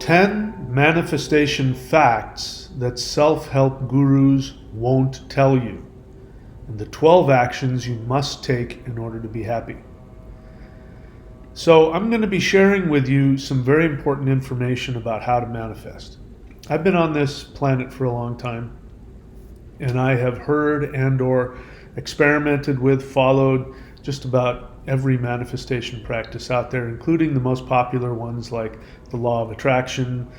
10 manifestation facts that self-help gurus won't tell you, and the 12 actions you must take in order to be happy. So I'm going to be sharing with you some very important information about how to manifest. I've been on this planet for a long time, and I have heard and or experimented with, followed just about every manifestation practice out there, including the most popular ones like the law of attraction,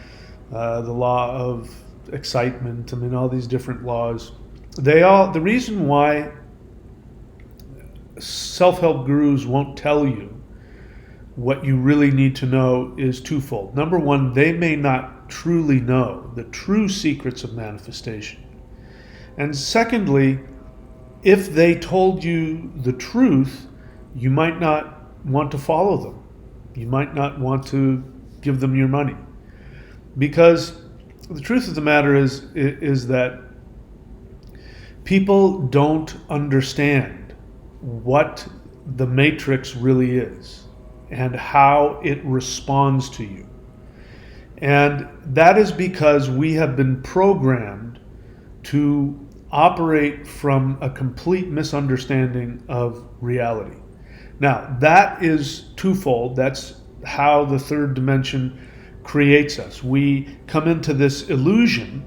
the law of excitement. I mean, all these different laws. The reason why self-help gurus won't tell you what you really need to know is twofold. Number one, they may not truly know the true secrets of manifestation. And secondly, if they told you the truth, you might not want to follow them. You might not want to give them your money. Because the truth of the matter is that people don't understand what the matrix really is and how it responds to you. And that is because we have been programmed to operate from a complete misunderstanding of reality. Now, that is twofold. That's how the third dimension creates us. We come into this illusion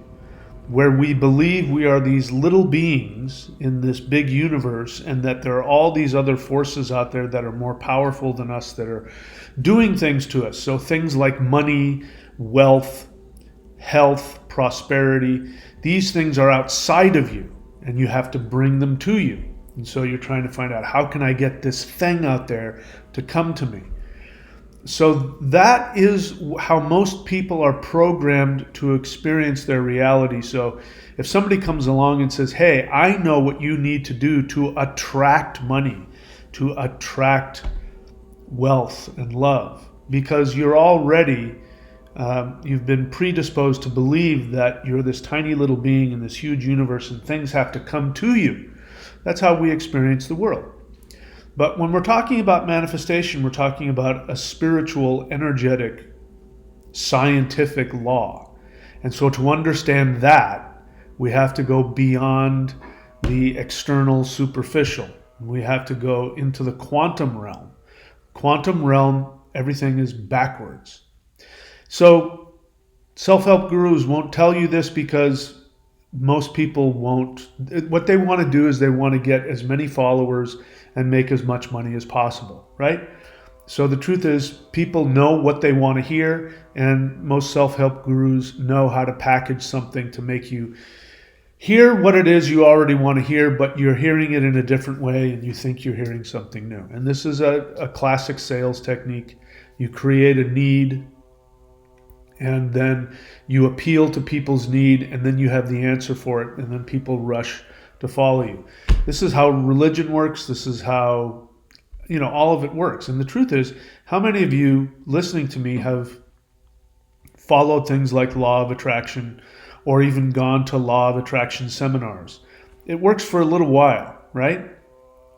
where we believe we are these little beings in this big universe, and that there are all these other forces out there that are more powerful than us, that are doing things to us. So things like money, wealth, health, prosperity, these things are outside of you, and you have to bring them to you. And so you're trying to find out, how can I get this thing out there to come to me? So that is how most people are programmed to experience their reality. So if somebody comes along and says, hey, I know what you need to do to attract money, to attract wealth and love, because you're already, you've been predisposed to believe that you're this tiny little being in this huge universe and things have to come to you. That's how we experience the world. But when we're talking about manifestation, we're talking about a spiritual, energetic, scientific law. And so to understand that, we have to go beyond the external, superficial. We have to go into the quantum realm. Quantum realm, everything is backwards. So self-help gurus won't tell you this because most people won't. What they want to do is they want to get as many followers and make as much money as possible, right? So the truth is, people know what they want to hear, and most self-help gurus know how to package something to make you hear what it is you already want to hear, but you're hearing it in a different way and you think you're hearing something new. And this is a classic sales technique. You create a need, and then you appeal to people's need, and then you have the answer for it, and then people rush to follow you. This is how religion works. This is how, all of it works. And the truth is, how many of you listening to me have followed things like law of attraction, or even gone to law of attraction seminars? It works for a little while, right?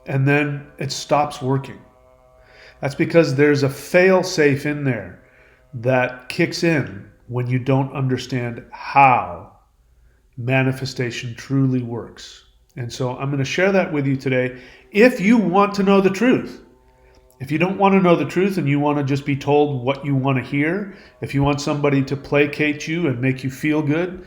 And then it stops working. That's because there's a fail-safe in there that kicks in when you don't understand how manifestation truly works. And so I'm going to share that with you today. If you want to know the truth, if you don't want to know the truth and you want to just be told what you want to hear, if you want somebody to placate you and make you feel good,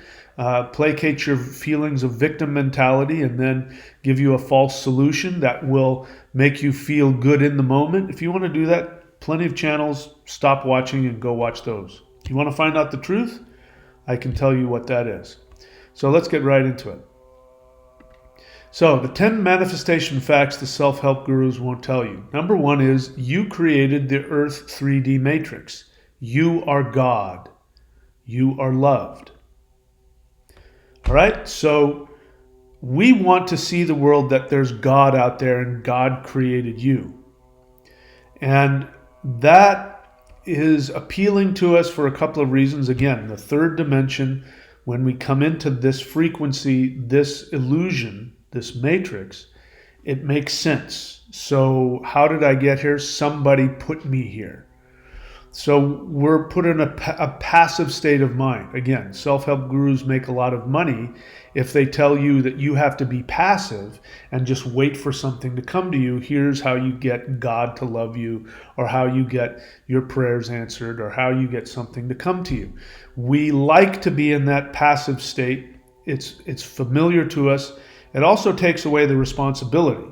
placate your feelings of victim mentality and then give you a false solution that will make you feel good in the moment, if you want to do that, plenty of channels. Stop watching and go watch those. If you want to find out the truth, I can tell you what that is. So let's get right into it. So the 10 manifestation facts the self-help gurus won't tell you. Number one is, you created the Earth 3D matrix. You are God. You are loved. All right, so we want to see the world that there's God out there and God created you. And that is appealing to us for a couple of reasons. Again, the third dimension, when we come into this frequency, this illusion, this matrix, it makes sense. So how did I get here? Somebody put me here. So we're put in a passive state of mind. Again, self-help gurus make a lot of money if they tell you that you have to be passive and just wait for something to come to you. Here's how you get God to love you, or how you get your prayers answered, or how you get something to come to you. We like to be in that passive state. It's familiar to us. It also takes away the responsibility.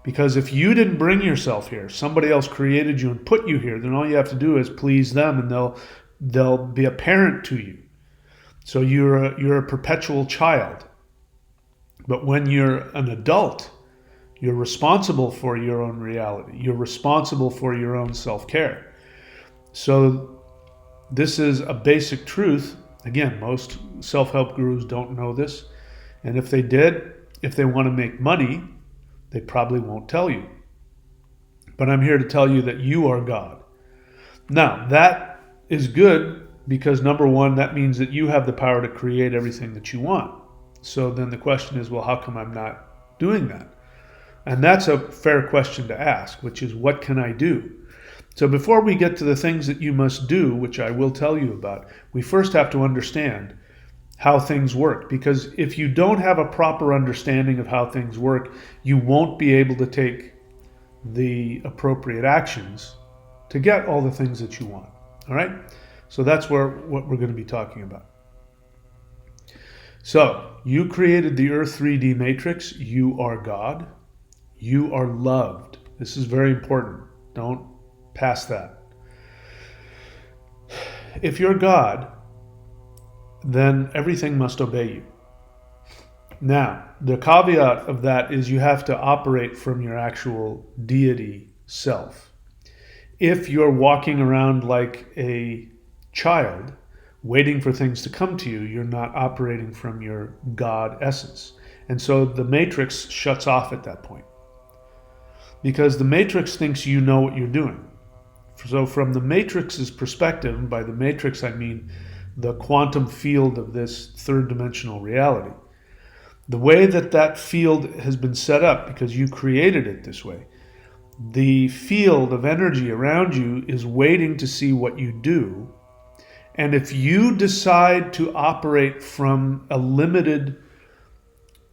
Because if you didn't bring yourself here, somebody else created you and put you here, then all you have to do is please them, and they'll be a parent to you. So you're a perpetual child. But when you're an adult, you're responsible for your own reality. You're responsible for your own self-care. So this is a basic truth. Again, most self-help gurus don't know this. And if they did, if they want to make money, they probably won't tell you. But I'm here to tell you that you are God. Now, that is good because, number one, that means that you have the power to create everything that you want. So then the question is, well, how come I'm not doing that? And that's a fair question to ask, which is, what can I do? So before we get to the things that you must do, which I will tell you about, we first have to understand how things work. Because if you don't have a proper understanding of how things work, you won't be able to take the appropriate actions to get all the things that you want. All right? So that's what we're going to be talking about. So, you created the Earth 3D matrix. You are God. You are loved. This is very important. Don't pass that. If you're God, then everything must obey you. Now, the caveat of that is you have to operate from your actual deity self. If you're walking around like a child, waiting for things to come to you, you're not operating from your God essence. And so the matrix shuts off at that point. Because the matrix thinks you know what you're doing. So from the matrix's perspective, and by the matrix I mean the quantum field of this third dimensional reality. The way that field has been set up, because you created it this way, the field of energy around you is waiting to see what you do. And if you decide to operate from a limited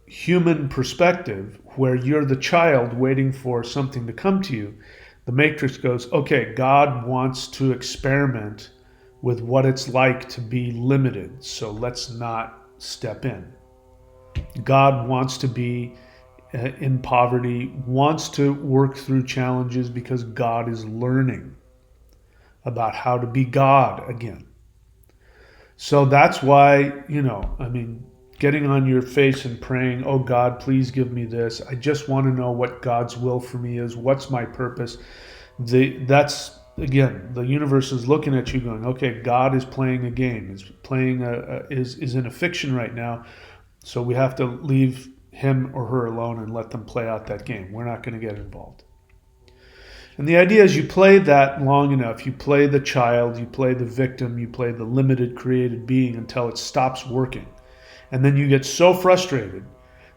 human perspective, where you're the child waiting for something to come to you, the matrix goes, okay, God wants to experiment with what it's like to be limited, so let's not step in. God wants to be in poverty, wants to work through challenges because God is learning about how to be God again. So that's why, getting on your face and praying, oh God, please give me this. I just want to know what God's will for me is. What's my purpose? That's, again, the universe is looking at you going, okay, God is playing a game. Is in a fiction right now. So we have to leave him or her alone and let them play out that game. We're not going to get involved. And the idea is you play that long enough. You play the child, you play the victim, you play the limited created being until it stops working. And then you get so frustrated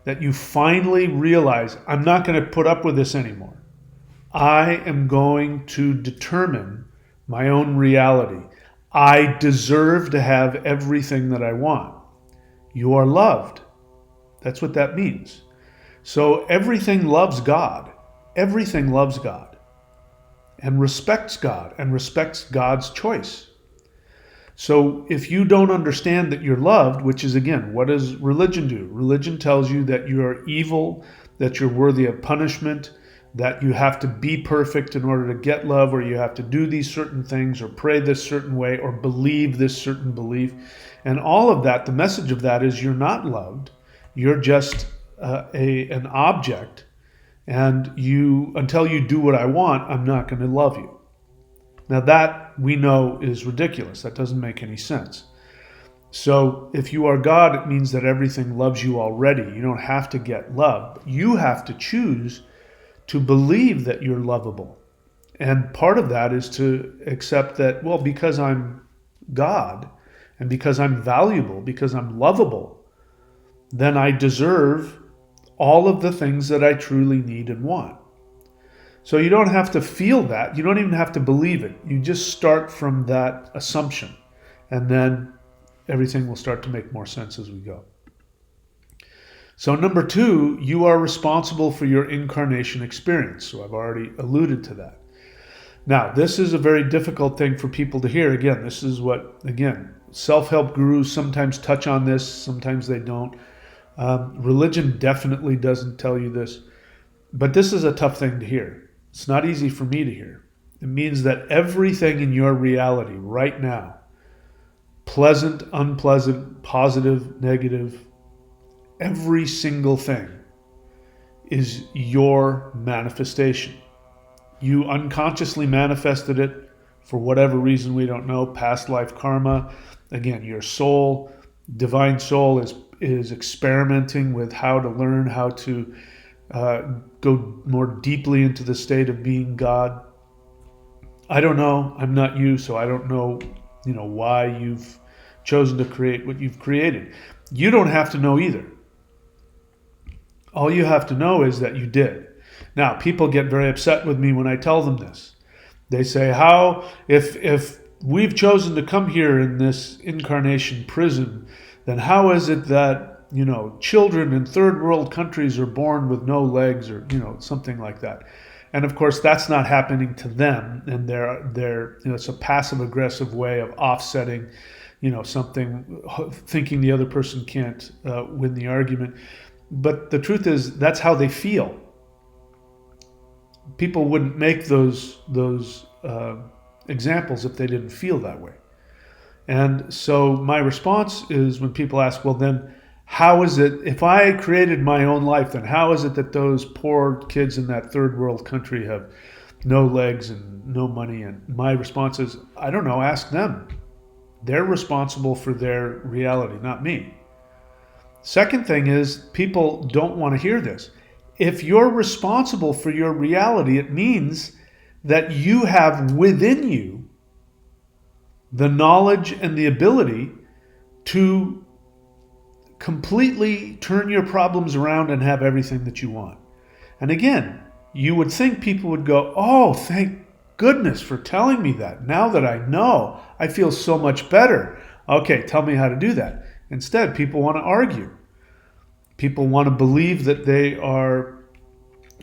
that you finally realize, I'm not going to put up with this anymore. I am going to determine my own reality. I deserve to have everything that I want. You are loved. That's what that means. So everything loves God. Everything loves God and respects God and respects God's choice. So if you don't understand that you're loved, which is, again, what does religion do? Religion tells you that you are evil, that you're worthy of punishment, that you have to be perfect in order to get love, or you have to do these certain things, or pray this certain way, or believe this certain belief. And all of that, the message of that is you're not loved. You're just an object. And until you do what I want, I'm not going to love you. Now that we know is ridiculous. That doesn't make any sense. So if you are God, it means that everything loves you already. You don't have to get love. You have to choose to believe that you're lovable. And part of that is to accept that, well, because I'm God and because I'm valuable, because I'm lovable, then I deserve all of the things that I truly need and want. So you don't have to feel that. You don't even have to believe it. You just start from that assumption. And then everything will start to make more sense as we go. So number 2, you are responsible for your incarnation experience. So I've already alluded to that. Now, this is a very difficult thing for people to hear. Again, this is what, self-help gurus sometimes touch on this, sometimes they don't. Religion definitely doesn't tell you this. But this is a tough thing to hear. It's not easy for me to hear. It means that everything in your reality right now, pleasant, unpleasant, positive, negative, every single thing is your manifestation. You unconsciously manifested it for whatever reason we don't know, past life karma. Again, your soul, divine soul is experimenting with how to learn how to go more deeply into the state of being God. I don't know. I'm not you, so I don't know, why you've chosen to create what you've created. You don't have to know either. All you have to know is that you did. Now, people get very upset with me when I tell them this. They say, how, if we've chosen to come here in this incarnation prison, then how is it that, children in third world countries are born with no legs or, something like that? And of course, that's not happening to them. And they're it's a passive aggressive way of offsetting, something, thinking the other person can't win the argument. But the truth is, that's how they feel. People wouldn't make those examples if they didn't feel that way. And so my response is, when people ask, well, then how is it, if I created my own life, then how is it that those poor kids in that third world country have no legs and no money? And my response is, I don't know, ask them. They're responsible for their reality, not me. Second thing is, people don't want to hear this. If you're responsible for your reality, it means that you have within you the knowledge and the ability to completely turn your problems around and have everything that you want. And again, you would think people would go, oh, thank goodness for telling me that. Now that I know, I feel so much better. Okay, tell me how to do that. Instead, people want to argue. People want to believe that they are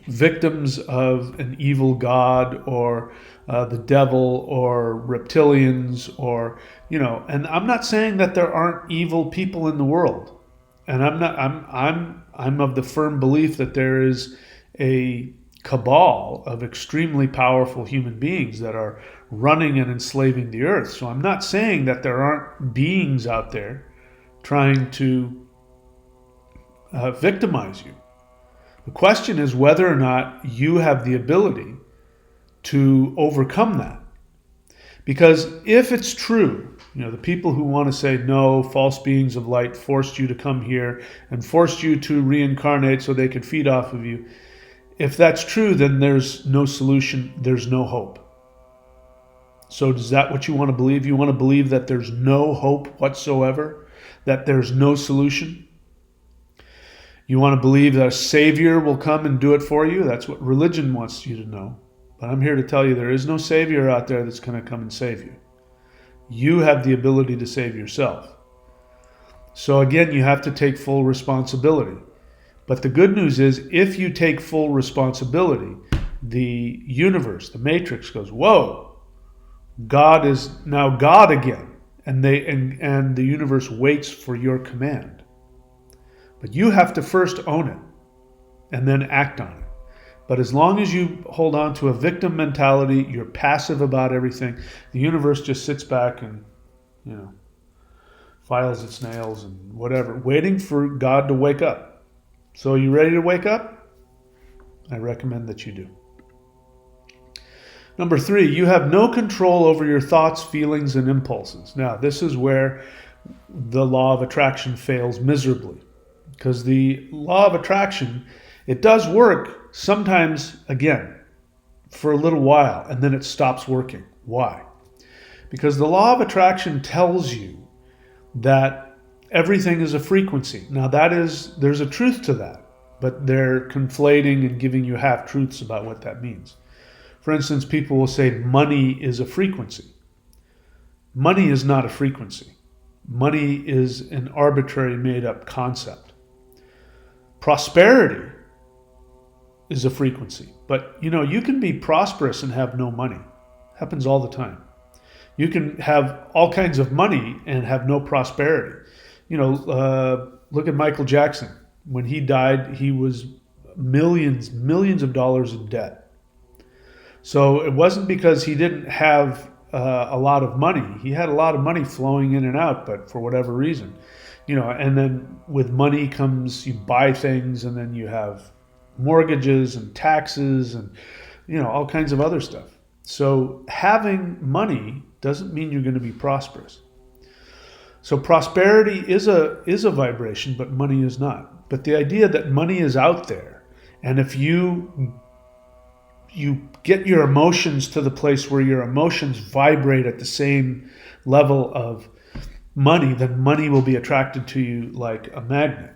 victims of an evil god or the devil or reptilians or, and I'm not saying that there aren't evil people in the world. And I'm of the firm belief that there is a cabal of extremely powerful human beings that are running and enslaving the earth. So I'm not saying that there aren't beings out there trying to victimize you. The question is whether or not you have the ability to overcome that. Because if it's true, the people who want to say, no, false beings of light forced you to come here and forced you to reincarnate so they could feed off of you. If that's true, then there's no solution, there's no hope. So is that what you want to believe? You want to believe that there's no hope whatsoever? That there's no solution? You want to believe that a savior will come and do it for you? That's what religion wants you to know. But I'm here to tell you there is no savior out there that's going to come and save you. You have the ability to save yourself. So again, you have to take full responsibility. But the good news is, if you take full responsibility, the universe, the matrix goes, whoa, God is now God again. And the universe waits for your command. But you have to first own it and then act on it. But as long as you hold on to a victim mentality, you're passive about everything, the universe just sits back and, files its nails and whatever, waiting for God to wake up. So are you ready to wake up? I recommend that you do. Number 3, you have no control over your thoughts, feelings, and impulses. Now, this is where the law of attraction fails miserably. Because the law of attraction, it does work sometimes, again, for a little while, and then it stops working. Why? Because the law of attraction tells you that everything is a frequency. Now there's a truth to that, but they're conflating and giving you half-truths about what that means. For instance, people will say money is a frequency. Money is not a frequency. Money is an arbitrary made-up concept. Prosperity is a frequency. But, you can be prosperous and have no money. Happens all the time. You can have all kinds of money and have no prosperity. Look at Michael Jackson. When he died, he was millions of dollars in debt. So it wasn't because he didn't have a lot of money. He had a lot of money flowing in and out, but for whatever reason, and then with money comes, you buy things, and then you have mortgages and taxes and, all kinds of other stuff. So having money doesn't mean you're going to be prosperous. So prosperity is a vibration, but money is not. But the idea that money is out there, and if you get your emotions to the place where your emotions vibrate at the same level of money, then money will be attracted to you like a magnet.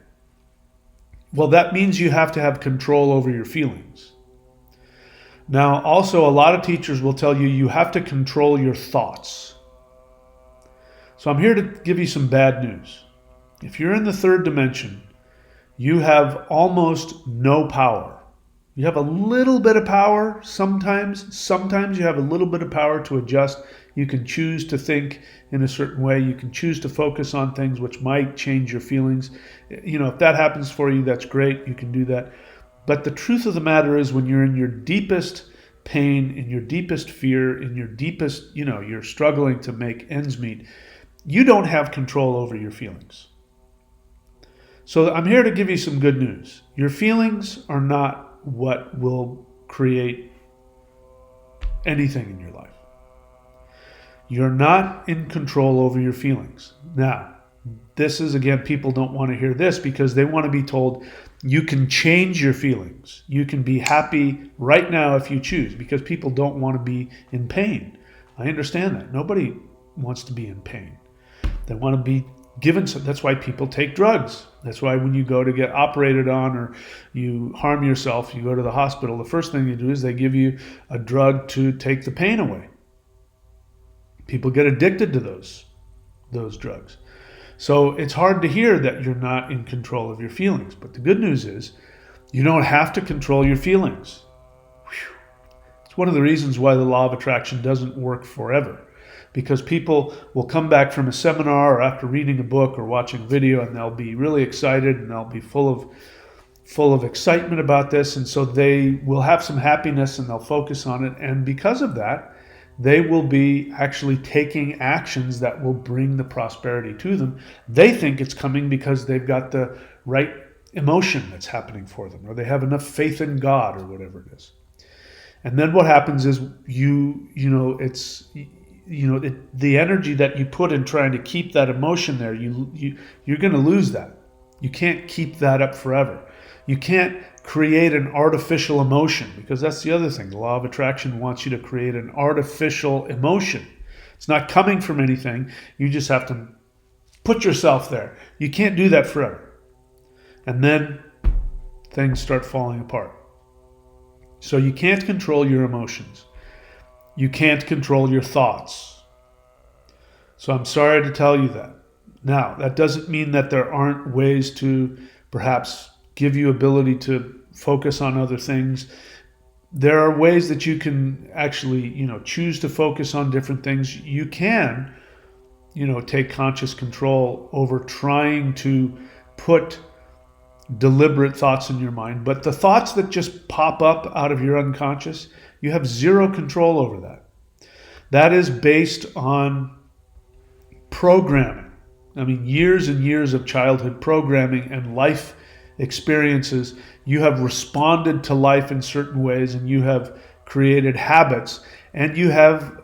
Well, that means you have to have control over your feelings. Now, also, a lot of teachers will tell you you have to control your thoughts. So I'm here to give you some bad news. If you're in the third dimension, you have almost no power. You have a little bit of power sometimes. Sometimes you have a little bit of power to adjust. You can choose to think in a certain way. You can choose to focus on things which might change your feelings. If that happens for you, that's great. You can do that. But the truth of the matter is, when you're in your deepest pain, in your deepest fear, in your deepest, you're struggling to make ends meet, you don't have control over your feelings. So I'm here to give you some good news. Your feelings are not what will create anything in your life. You're not in control over your feelings. Now, this is, again, people don't want to hear this because they want to be told you can change your feelings. You can be happy right now if you choose, because people don't want to be in pain. I understand that. Nobody wants to be in pain. They want to be given some. That's why people take drugs. That's why when you go to get operated on or you harm yourself, you go to the hospital, the first thing they do is they give you a drug to take the pain away. People get addicted to those drugs. So it's hard to hear that you're not in control of your feelings. But the good news is you don't have to control your feelings. Whew. It's one of the reasons why the law of attraction doesn't work forever. Because people will come back from a seminar or after reading a book or watching a video, and they'll be really excited and they'll be full of excitement about this. And so they will have some happiness and they'll focus on it. And because of that, they will be actually taking actions that will bring the prosperity to them. They think it's coming because they've got the right emotion that's happening for them, or they have enough faith in God, or whatever it is. And then what happens is the energy that you put in trying to keep that emotion there, you're going to lose that. You can't keep that up forever. You can't create an artificial emotion, because that's the other thing. The law of attraction wants you to create an artificial emotion. It's not coming from anything. You just have to put yourself there. You can't do that forever. And then things start falling apart. So you can't control your emotions. You can't control your thoughts. So I'm sorry to tell you that. Now, that doesn't mean that there aren't ways to perhaps give you ability to focus on other things. There are ways that you can actually, choose to focus on different things. You can, take conscious control over trying to put deliberate thoughts in your mind. But the thoughts that just pop up out of your unconscious, you have zero control over that. That is based on programming. I mean, years and years of childhood programming and life experiences. You have responded to life in certain ways, and you have created habits, and you have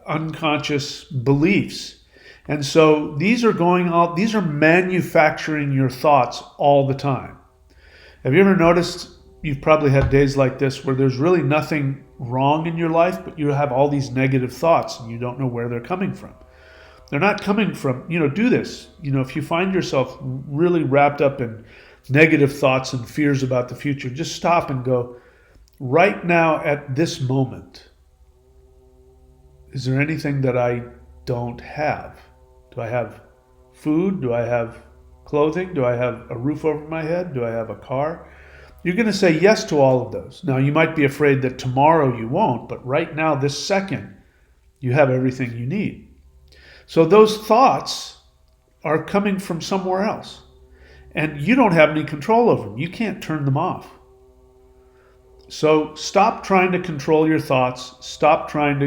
unconscious beliefs. And so these are manufacturing your thoughts all the time. Have you ever noticed, you've probably had days like this where there's really nothing wrong in your life, but you have all these negative thoughts and you don't know where they're coming from. They're not coming from, do this. If you find yourself really wrapped up in negative thoughts and fears about the future, just stop and go, right now at this moment, is there anything that I don't have? Do I have food? Do I have clothing? Do I have a roof over my head? Do I have a car? You're going to say yes to all of those. Now, you might be afraid that tomorrow you won't, but right now, this second, you have everything you need. So those thoughts are coming from somewhere else, and you don't have any control over them. You can't turn them off. So stop trying to control your thoughts. Stop trying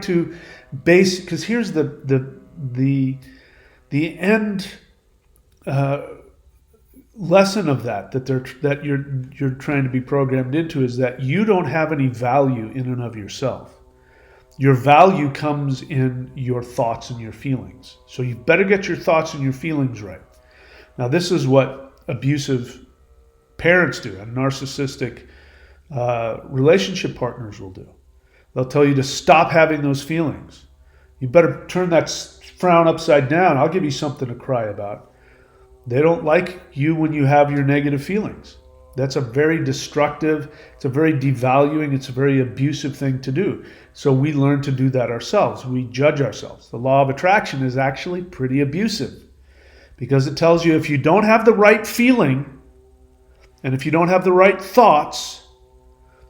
to base, because here's the end lesson of that you're trying to be programmed into, is that you don't have any value in and of yourself. Your value comes in your thoughts and your feelings. So you better get your thoughts and your feelings right. Now, this is what abusive parents do, and narcissistic relationship partners will do. They'll tell you to stop having those feelings. You better turn that frown upside down. I'll give you something to cry about. They don't like you when you have your negative feelings. That's a very destructive, it's a very devaluing, it's a very abusive thing to do. So we learn to do that ourselves. We judge ourselves. The law of attraction is actually pretty abusive, because it tells you if you don't have the right feeling and if you don't have the right thoughts,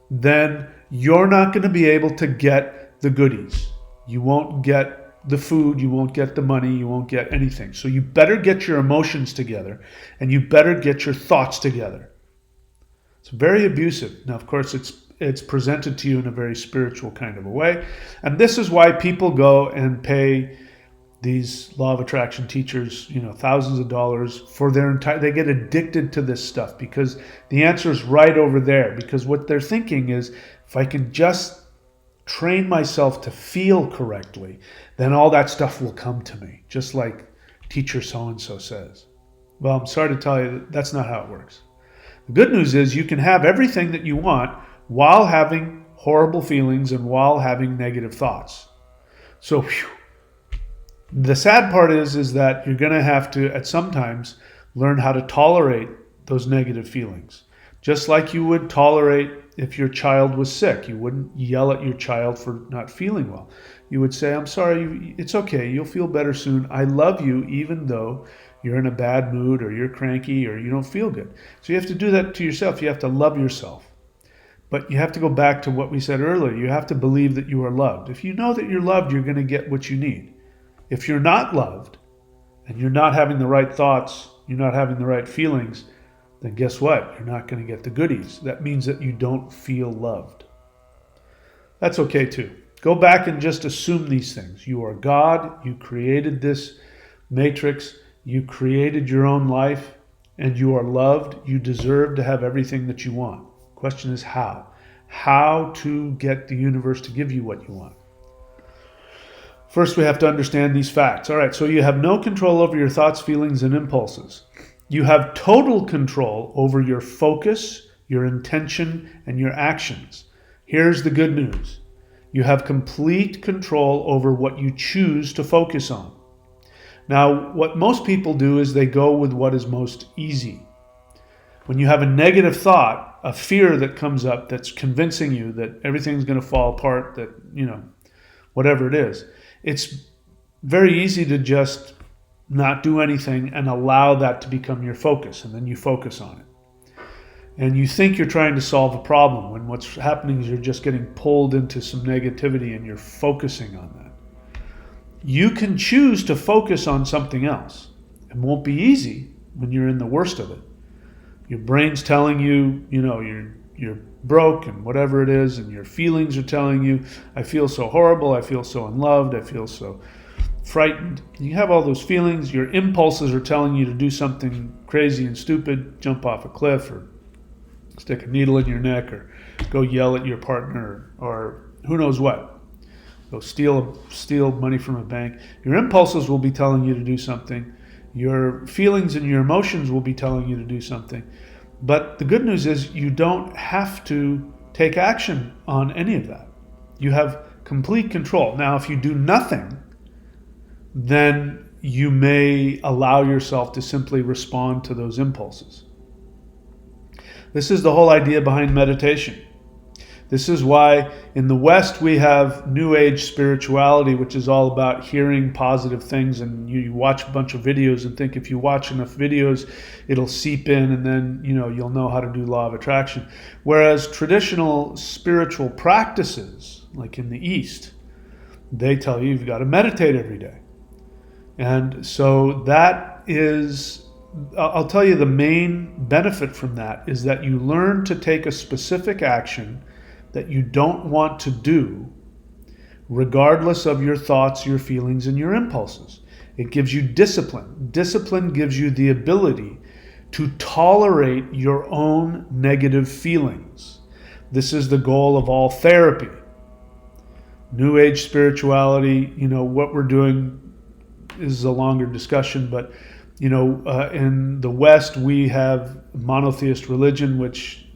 then you're not going to be able to get the goodies. You won't get the food, you won't get the money, you won't get anything. So you better get your emotions together, and you better get your thoughts together. It's very abusive. Now, of course, it's presented to you in a very spiritual kind of a way. And this is why people go and pay these law of attraction teachers, thousands of dollars for they get addicted to this stuff, because the answer is right over there. Because what they're thinking is, if I can just train myself to feel correctly, then all that stuff will come to me, just like teacher so-and-so says. Well, I'm sorry to tell you that's not how it works. The good news is you can have everything that you want while having horrible feelings and while having negative thoughts. So the sad part is that you're going to have to, at some times, learn how to tolerate those negative feelings. Just like you would tolerate if your child was sick. You wouldn't yell at your child for not feeling well. You would say, I'm sorry, it's okay, you'll feel better soon. I love you even though you're in a bad mood or you're cranky or you don't feel good. So you have to do that to yourself. You have to love yourself. But you have to go back to what we said earlier. You have to believe that you are loved. If you know that you're loved, you're going to get what you need. If you're not loved and you're not having the right thoughts, you're not having the right feelings, then guess what? You're not going to get the goodies. That means that you don't feel loved. That's okay too. Go back and just assume these things. You are God. You created this matrix. You created your own life, and you are loved. You deserve to have everything that you want. The question is how? How to get the universe to give you what you want. First, we have to understand these facts. All right, so you have no control over your thoughts, feelings, and impulses. You have total control over your focus, your intention, and your actions. Here's the good news. You have complete control over what you choose to focus on. Now, what most people do is they go with what is most easy. When you have a negative thought, a fear that comes up that's convincing you that everything's going to fall apart, that, whatever it is, it's very easy to just not do anything and allow that to become your focus, and then you focus on it. And you think you're trying to solve a problem when what's happening is you're just getting pulled into some negativity and you're focusing on that. You can choose to focus on something else. It won't be easy when you're in the worst of it. Your brain's telling you, you're broke and whatever it is, and your feelings are telling you, I feel so horrible, I feel so unloved, I feel so frightened. You have all those feelings. Your impulses are telling you to do something crazy and stupid, jump off a cliff or stick a needle in your neck or go yell at your partner or who knows what. Go steal money from a bank. Your impulses will be telling you to do something. Your feelings and your emotions will be telling you to do something. But the good news is you don't have to take action on any of that. You have complete control. Now, if you do nothing, then you may allow yourself to simply respond to those impulses. This is the whole idea behind meditation. This is why in the West we have New Age spirituality, which is all about hearing positive things, and you watch a bunch of videos and think if you watch enough videos it'll seep in, and then you'll know how to do law of attraction. Whereas traditional spiritual practices, like in the East, they tell you've got to meditate every day. And so that is, I'll tell you, the main benefit from that is that you learn to take a specific action that you don't want to do, regardless of your thoughts, your feelings, and your impulses. It gives you discipline. Discipline gives you the ability to tolerate your own negative feelings. This is the goal of all therapy. New Age spirituality, what we're doing is a longer discussion, but in the West we have monotheist religion, which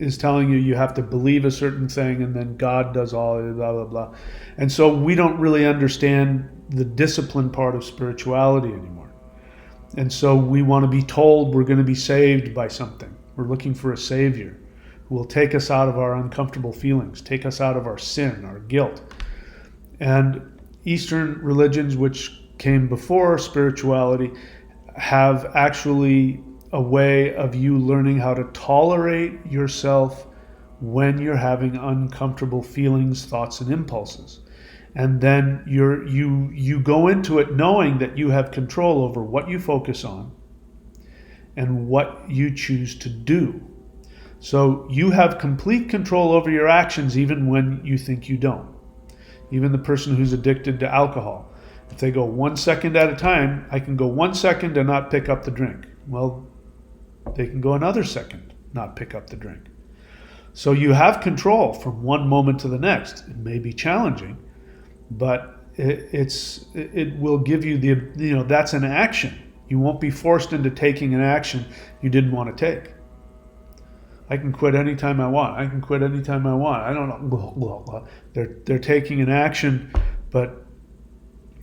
is telling you have to believe a certain thing and then God does all blah, blah, blah. And so we don't really understand the discipline part of spirituality anymore. And so we want to be told we're going to be saved by something. We're looking for a savior who will take us out of our uncomfortable feelings, take us out of our sin, our guilt. And Eastern religions, which came before spirituality, have actually a way of you learning how to tolerate yourself when you're having uncomfortable feelings, thoughts, and impulses. And then you go into it knowing that you have control over what you focus on and what you choose to do. So you have complete control over your actions even when you think you don't. Even the person who's addicted to alcohol, if they go 1 second at a time, I can go 1 second and not pick up the drink. Well, they can go another second, not pick up the drink. So you have control from one moment to the next. It may be challenging, but it will give you that's an action. You won't be forced into taking an action you didn't want to take. I can quit anytime I want. I can quit anytime I want. I don't know. They're taking an action, but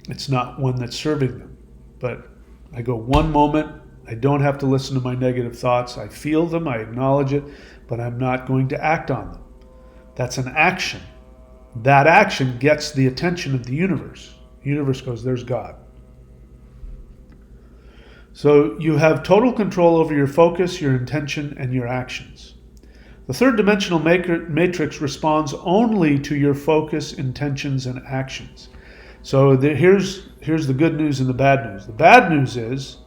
it's not one that's serving them. But I go one moment. I don't have to listen to my negative thoughts. I feel them, I acknowledge it, but I'm not going to act on them. That's an action. That action gets the attention of the universe. The universe goes, there's God. So you have total control over your focus, your intention, and your actions. The third dimensional matrix responds only to your focus, intentions, and actions. So here's the good news and the bad news. The bad news is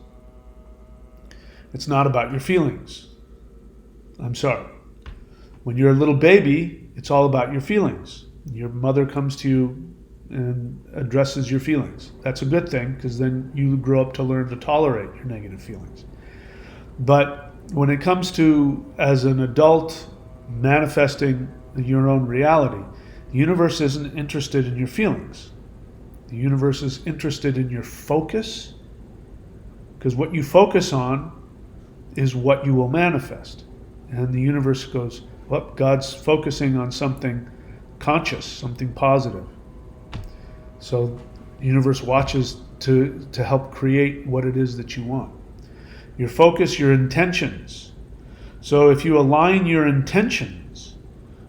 it's not about your feelings. I'm sorry. When you're a little baby, it's all about your feelings. Your mother comes to you and addresses your feelings. That's a good thing, because then you grow up to learn to tolerate your negative feelings. But when it comes to, as an adult, manifesting your own reality, the universe isn't interested in your feelings. The universe is interested in your focus, because what you focus on is what you will manifest. And the universe goes, well, God's focusing on something conscious, something positive. So the universe watches to help create what it is that you want. Your focus, your intentions. So if you align your intentions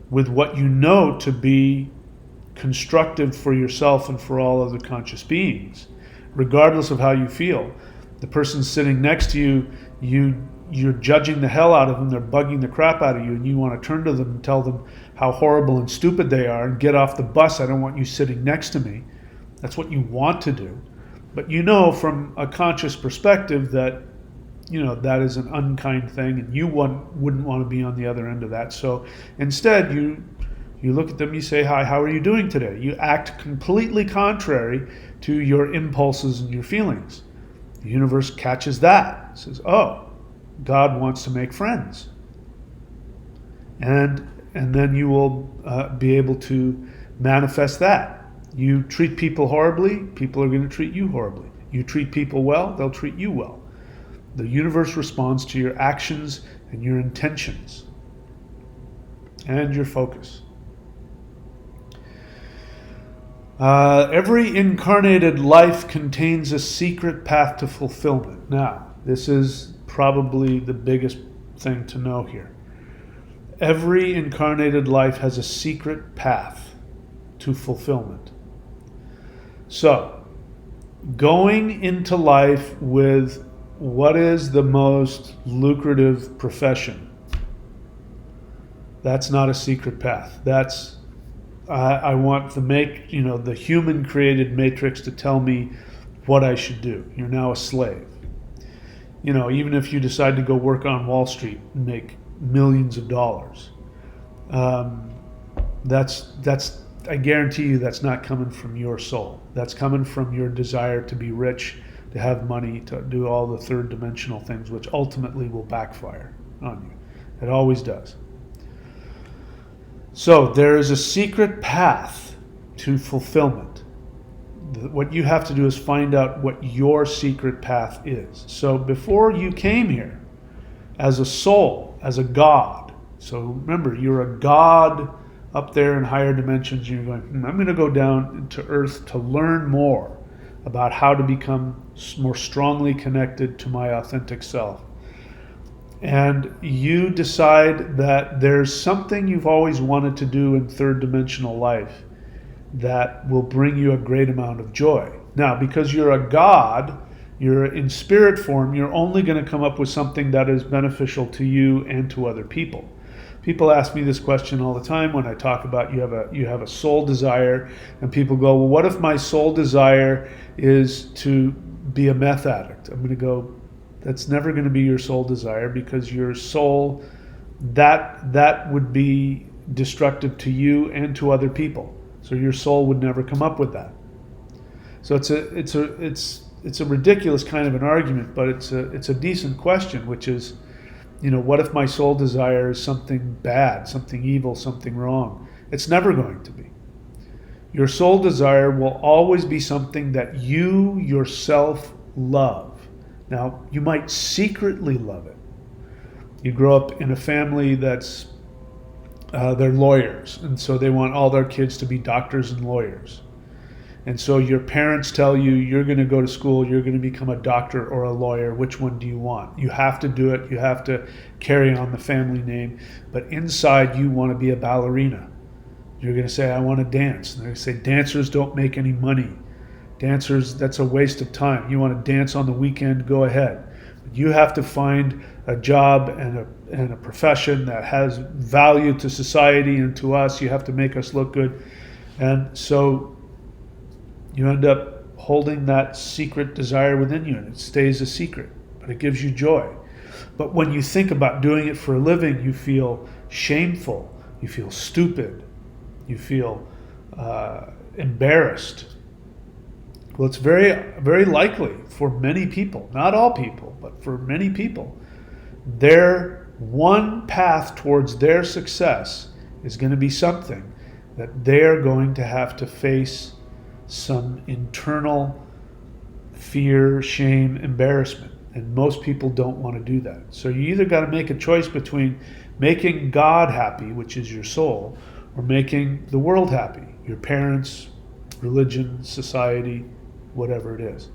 with what you know to be constructive for yourself and for all other conscious beings, regardless of how you feel, the person sitting next to you, you're judging the hell out of them, they're bugging the crap out of you, and you want to turn to them and tell them how horrible and stupid they are and get off the bus, I don't want you sitting next to me. That's what you want to do. But you know from a conscious perspective that that is an unkind thing, and you wouldn't want to be on the other end of that. So instead you look at them, you say, hi, how are you doing today? You act completely contrary to your impulses and your feelings. The universe catches that. It says, oh, God wants to make friends. And then you will be able to manifest that. You treat people horribly, people are going to treat you horribly. You treat people well, they'll treat you well. The universe responds to your actions and your intentions and your focus. Every incarnated life contains a secret path to fulfillment. Now, this is probably the biggest thing to know here. Every incarnated life has a secret path to fulfillment. So, going into life with what is the most lucrative profession, that's not a secret path. That's I want the human created matrix to tell me what I should do. You're now a slave. Even if you decide to go work on Wall Street and make millions of dollars, that's I guarantee you that's not coming from your soul. That's coming from your desire to be rich, to have money, to do all the third dimensional things, which ultimately will backfire on you. It always does. So there is a secret path to fulfillment. What you have to do is find out what your secret path is. So before you came here, as a soul, as a god, so remember, you're a god up there in higher dimensions, and you're going, I'm going to go down to earth to learn more about how to become more strongly connected to my authentic self. And you decide that there's something you've always wanted to do in third dimensional life that will bring you a great amount of joy. Now, because you're a god, you're in spirit form, you're only going to come up with something that is beneficial to you and to other people. People ask me this question all the time when I talk about you have a soul desire, and people go, well, what if my soul desire is to be a meth addict? I'm going to go, that's never going to be your soul desire, because your soul, that would be destructive to you and to other people. So your soul would never come up with that. So it's a ridiculous kind of an argument, but it's a decent question, which is, what if my soul desire is something bad, something evil, something wrong? It's never going to be. Your soul desire will always be something that you yourself love. Now, you might secretly love it. You grow up in a family that's, they're lawyers, and so they want all their kids to be doctors and lawyers. And so your parents tell you, you're going to go to school, you're going to become a doctor or a lawyer. Which one do you want? You have to do it. You have to carry on the family name. But inside, you want to be a ballerina. You're going to say, I want to dance. And they're going to say, dancers don't make any money. Dancers, that's a waste of time. You want to dance on the weekend, go ahead. But you have to find a job and a profession that has value to society and to us. You have to make us look good. And so you end up holding that secret desire within you, and it stays a secret, but it gives you joy. But when you think about doing it for a living, you feel shameful, you feel stupid, you feel embarrassed. Well, it's very, very likely for many people, not all people, but for many people, their one path towards their success is going to be something that they're going to have to face some internal fear, shame, embarrassment. And most people don't want to do that. So you either got to make a choice between making God happy, which is your soul, or making the world happy, your parents, religion, society, whatever it is.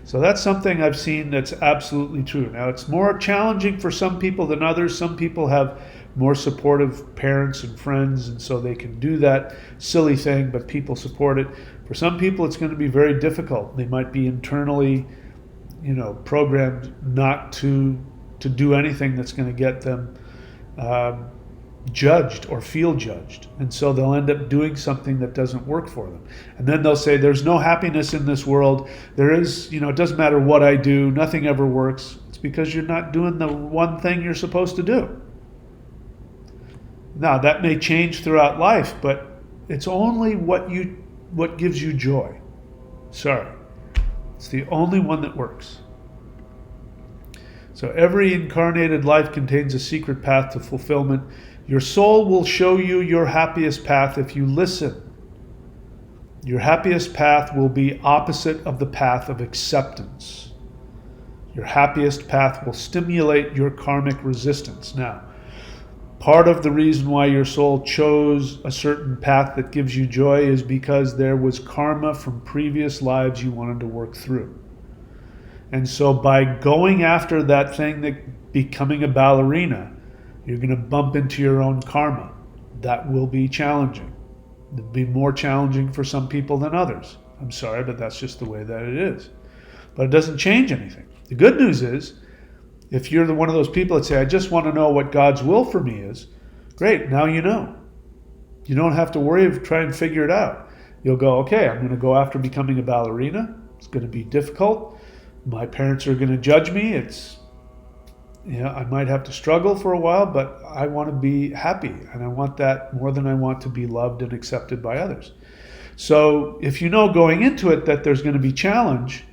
So that's something I've seen that's absolutely true. Now, it's more challenging for some people than others. Some people have more supportive parents and friends, and so they can do that silly thing, but people support it. For some people, it's going to be very difficult. They might be internally, programmed not to do anything that's going to get them judged or feel judged. And so they'll end up doing something that doesn't work for them. And then they'll say, there's no happiness in this world. There is, it doesn't matter what I do. Nothing ever works. It's because you're not doing the one thing you're supposed to do. Now, that may change throughout life, but it's only what gives you joy. Sorry. It's the only one that works. So every incarnated life contains a secret path to fulfillment. Your soul will show you your happiest path if you listen. Your happiest path will be opposite of the path of acceptance. Your happiest path will stimulate your karmic resistance. Now, part of the reason why your soul chose a certain path that gives you joy is because there was karma from previous lives you wanted to work through. And so by going after that thing, that becoming a ballerina, You're going to bump into your own karma. That will be challenging. It'll be more challenging for some people than others. I'm sorry, but that's just the way that it is. But it doesn't change anything. The good news is, if you're one of those people that say, I just want to know what God's will for me is, great, now you know. You don't have to worry of trying to figure it out. You'll go, okay, I'm going to go after becoming a ballerina. It's going to be difficult. My parents are going to judge me. I might have to struggle for a while, but I want to be happy, and I want that more than I want to be loved and accepted by others. So if you know going into it that there's going to be challenge,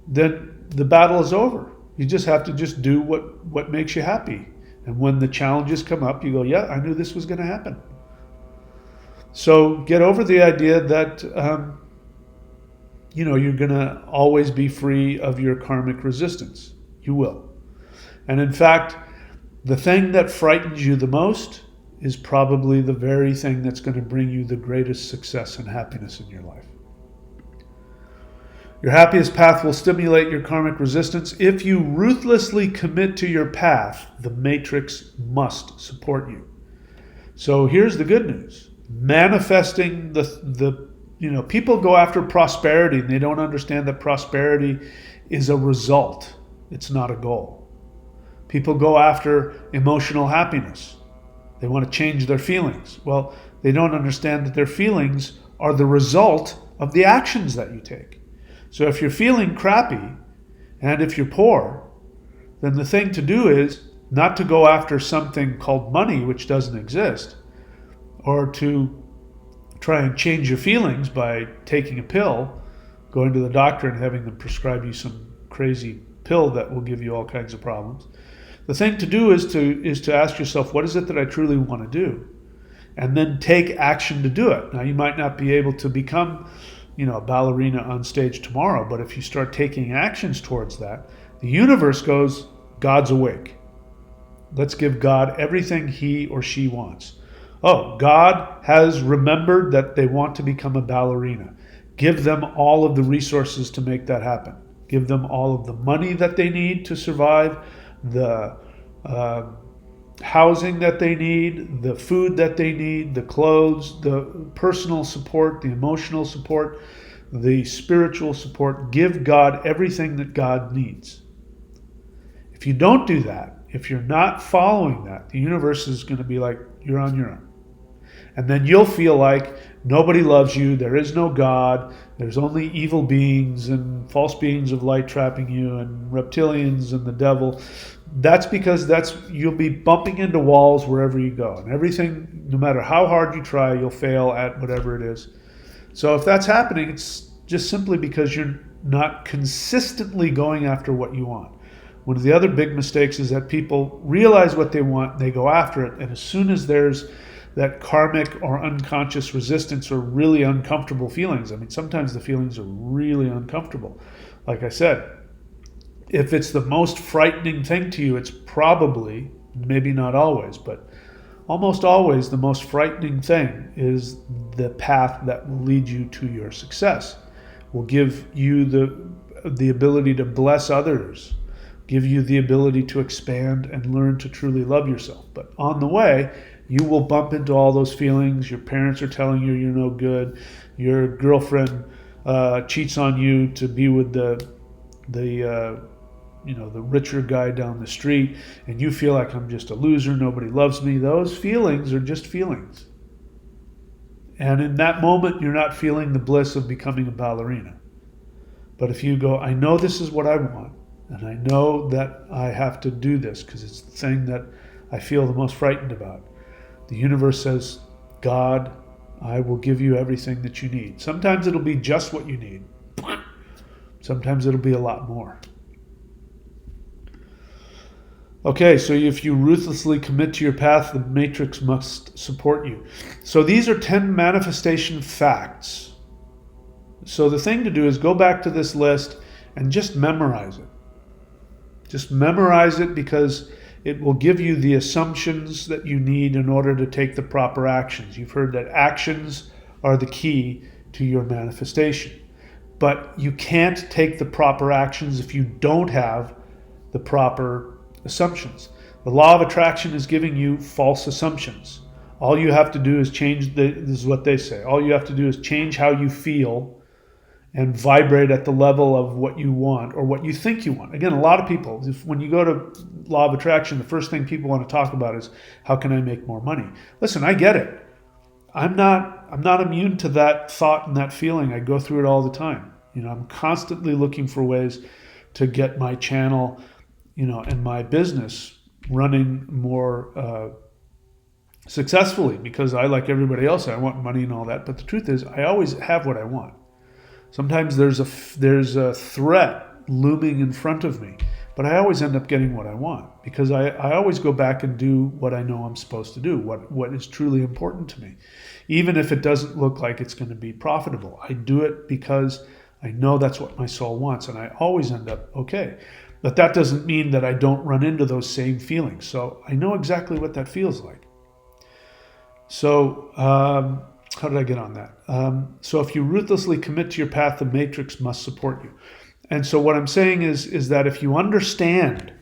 then the battle is over. You just have to do what makes you happy. And when the challenges come up, you go, yeah, I knew this was going to happen. So get over the idea that you're going to always be free of your karmic resistance. You will. And in fact, the thing that frightens you the most is probably the very thing that's going to bring you the greatest success and happiness in your life. Your happiest path will stimulate your karmic resistance. If you ruthlessly commit to your path, the matrix must support you. So here's the good news. Manifesting people go after prosperity and they don't understand that prosperity is a result. It's not a goal. People go after emotional happiness. They want to change their feelings. Well, they don't understand that their feelings are the result of the actions that you take. So if you're feeling crappy and if you're poor, then the thing to do is not to go after something called money, which doesn't exist, or to try and change your feelings by taking a pill, going to the doctor and having them prescribe you some crazy pill that will give you all kinds of problems. The thing to do is to ask yourself, what is it that I truly want to do? And then take action to do it. Now, you might not be able to become, a ballerina on stage tomorrow, but if you start taking actions towards that, the universe goes, God's awake. Let's give God everything he or she wants. Oh, God has remembered that they want to become a ballerina. Give them all of the resources to make that happen. Give them all of the money that they need to survive, the housing that they need, the food that they need, the clothes, the personal support, the emotional support, the spiritual support. Give God everything that God needs. If you don't do that, if you're not following that, the universe is going to be like, you're on your own. And then you'll feel like nobody loves you, there is no God, there's only evil beings and false beings of light trapping you and reptilians and the devil. That's because you'll be bumping into walls wherever you go. And everything, no matter how hard you try, you'll fail at whatever it is. So if that's happening, it's just simply because you're not consistently going after what you want. One of the other big mistakes is that people realize what they want, they go after it, and as soon as there's that karmic or unconscious resistance or really uncomfortable feelings. I mean, sometimes the feelings are really uncomfortable. Like I said, if it's the most frightening thing to you, it's probably, maybe not always, but almost always the most frightening thing is the path that will lead you to your success, will give you the ability to bless others, give you the ability to expand and learn to truly love yourself. But on the way, you will bump into all those feelings. Your parents are telling you you're no good. Your girlfriend cheats on you to be with the richer guy down the street, and you feel like I'm just a loser. Nobody loves me. Those feelings are just feelings. And in that moment, you're not feeling the bliss of becoming a ballerina. But if you go, I know this is what I want, and I know that I have to do this because it's the thing that I feel the most frightened about. The universe says, God, I will give you everything that you need. Sometimes it'll be just what you need. Sometimes it'll be a lot more. Okay, so if you ruthlessly commit to your path, the matrix must support you. So these are 10 manifestation facts. So the thing to do is go back to this list and just memorize it. Just memorize it because it will give you the assumptions that you need in order to take the proper actions. You've heard that actions are the key to your manifestation. But you can't take the proper actions if you don't have the proper assumptions. The law of attraction is giving you false assumptions. All you have to do is this is what they say, all you have to do is change how you feel and vibrate at the level of what you want or what you think you want. Again, a lot of people, when you go to law of attraction, the first thing people want to talk about is, how can I make more money? Listen, I get it. I'm not immune to that thought and that feeling. I go through it all the time. I'm constantly looking for ways to get my channel, and my business running more successfully, because I, like everybody else, I want money and all that. But the truth is, I always have what I want. Sometimes there's a threat looming in front of me, but I always end up getting what I want, because I always go back and do what I know I'm supposed to do, what is truly important to me. Even if it doesn't look like it's going to be profitable, I do it because I know that's what my soul wants, and I always end up okay. But that doesn't mean that I don't run into those same feelings. So I know exactly what that feels like. So how did I get on that? So if you ruthlessly commit to your path, the matrix must support you. And so what I'm saying is that if you understand,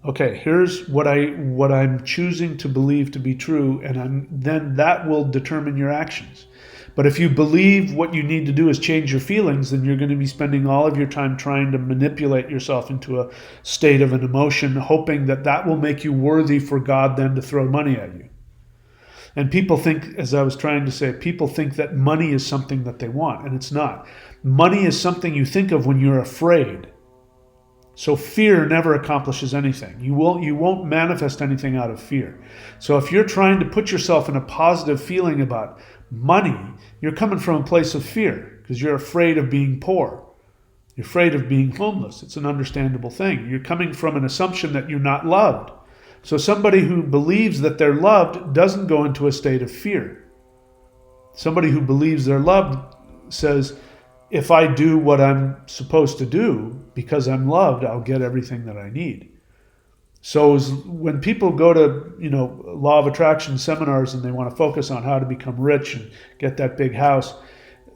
okay, here's what I'm choosing to believe to be true, and then that will determine your actions. But if you believe what you need to do is change your feelings, then you're going to be spending all of your time trying to manipulate yourself into a state of an emotion, hoping that will make you worthy for God then to throw money at you. And people think, as I was trying to say, people think that money is something that they want, and it's not. Money is something you think of when you're afraid. So fear never accomplishes anything. You won't manifest anything out of fear. So if you're trying to put yourself in a positive feeling about money, you're coming from a place of fear, because you're afraid of being poor. You're afraid of being homeless. It's an understandable thing. You're coming from an assumption that you're not loved. So somebody who believes that they're loved doesn't go into a state of fear. Somebody who believes they're loved says, if I do what I'm supposed to do because I'm loved, I'll get everything that I need. So when people go to, law of attraction seminars and they want to focus on how to become rich and get that big house,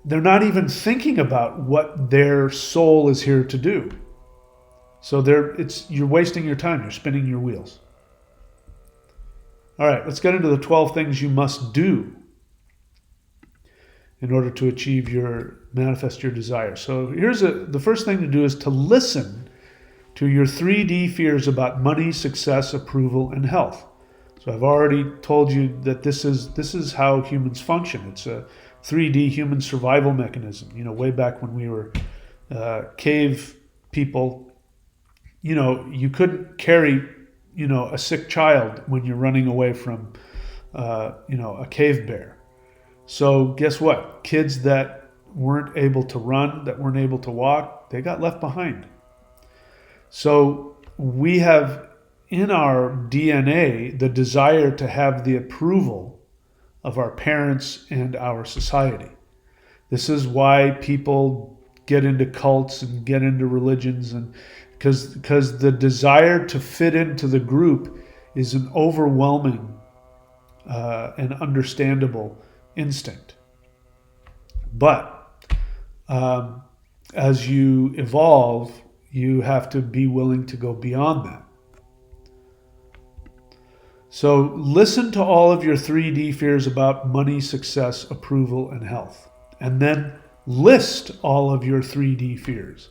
they're not even thinking about what their soul is here to do. So you're wasting your time. You're spinning your wheels. All right, let's get into the 12 things you must do in order to manifest your desire. So the first thing to do is to listen to your 3D fears about money, success, approval, and health. So I've already told you that this is how humans function. It's a 3D human survival mechanism. Way back when we were cave people, you couldn't carry a sick child when you're running away from a cave bear. So guess what? Kids that weren't able to run, that weren't able to walk, they got left behind. So we have in our DNA the desire to have the approval of our parents and our society. This is why people get into cults and get into religions, and because the desire to fit into the group is an overwhelming and understandable instinct. But as you evolve, you have to be willing to go beyond that. So listen to all of your 3D fears about money, success, approval, and health. And then list all of your 3D fears.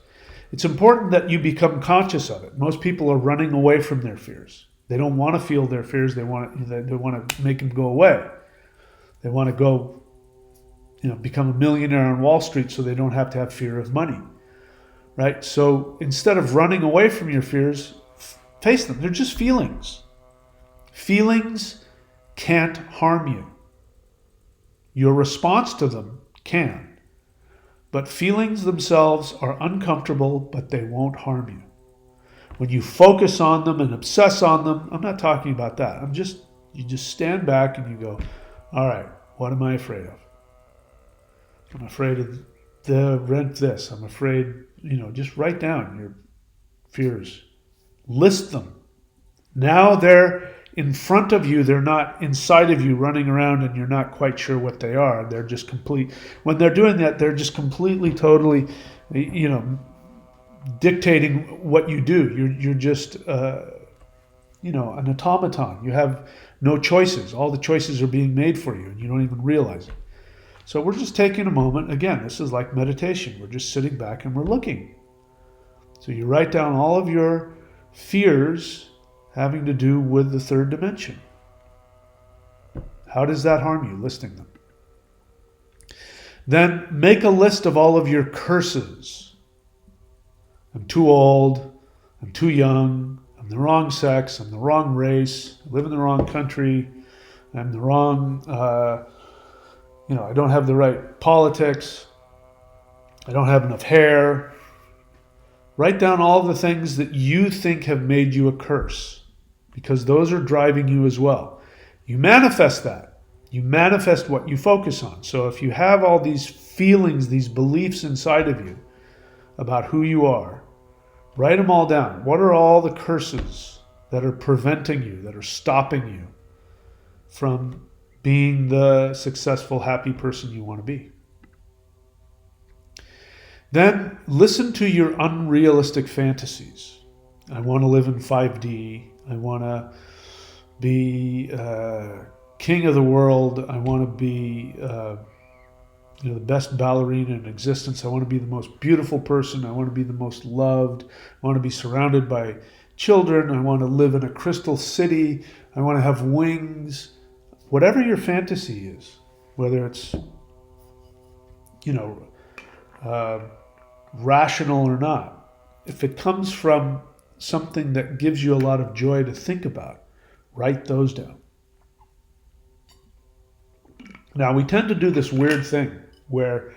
It's important that you become conscious of it. Most people are running away from their fears. They don't want to feel their fears. They want to make them go away. They want to go, become a millionaire on Wall Street so they don't have to have fear of money, right? So instead of running away from your fears, face them. They're just feelings. Feelings can't harm you. Your response to them can. But feelings themselves are uncomfortable, but they won't harm you. When you focus on them and obsess on them, I'm not talking about that. You just stand back and you go, all right, what am I afraid of? I'm afraid of the rent this. I'm afraid, just write down your fears. List them. Now they're in front of you. They're not inside of you running around and you're not quite sure what they are. They're just when they're doing that, they're just completely, totally, dictating what you do. You're just an automaton. You have no choices. All the choices are being made for you and you don't even realize it. So we're just taking a moment. Again, this is like meditation. We're just sitting back and we're looking. So you write down all of your fears having to do with the third dimension. How does that harm you? Listing them. Then make a list of all of your curses. I'm too old. I'm too young. I'm the wrong sex. I'm the wrong race. I live in the wrong country. I'm the wrong, I don't have the right politics. I don't have enough hair. Write down all the things that you think have made you a curse, because those are driving you as well. You manifest that. You manifest what you focus on. So if you have all these feelings, these beliefs inside of you about who you are, write them all down. What are all the curses that are preventing you, that are stopping you from being the successful, happy person you want to be? Then listen to your unrealistic fantasies. I want to live in 5D. I want to be king of the world. I want to be the best ballerina in existence. I want to be the most beautiful person. I want to be the most loved. I want to be surrounded by children. I want to live in a crystal city. I want to have wings. Whatever your fantasy is, whether it's, rational or not, if it comes from something that gives you a lot of joy to think about, write those down. Now, we tend to do this weird thing where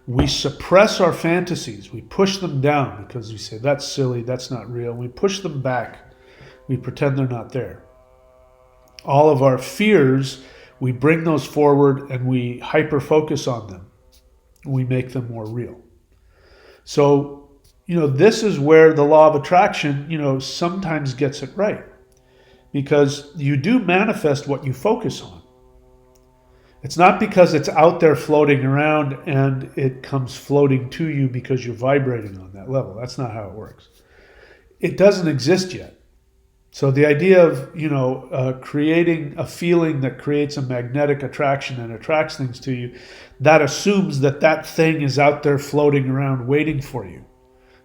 we suppress our fantasies. We push them down because we say, that's silly, that's not real. We push them back. We pretend they're not there. All of our fears, we bring those forward and we hyper-focus on them. We make them more real. So, this is where the law of attraction, sometimes gets it right. Because you do manifest what you focus on. It's not because it's out there floating around and it comes floating to you because you're vibrating on that level. That's not how it works. It doesn't exist yet. So the idea of, creating a feeling that creates a magnetic attraction and attracts things to you, that assumes that thing is out there floating around waiting for you.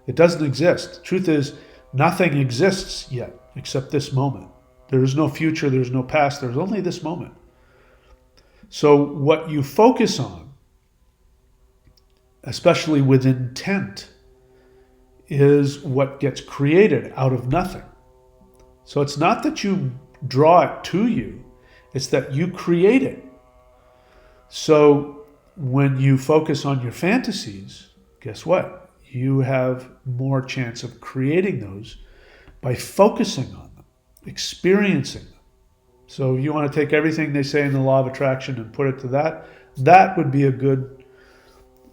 It doesn't exist. The truth is, nothing exists yet except this moment. There is no future, there's no past, there's only this moment. So what you focus on, especially with intent, is what gets created out of nothing. So it's not that you draw it to you, it's that you create it. So when you focus on your fantasies, guess what? You have more chance of creating those by focusing on them, experiencing them. So if you want to take everything they say in the law of attraction and put it to that would be a good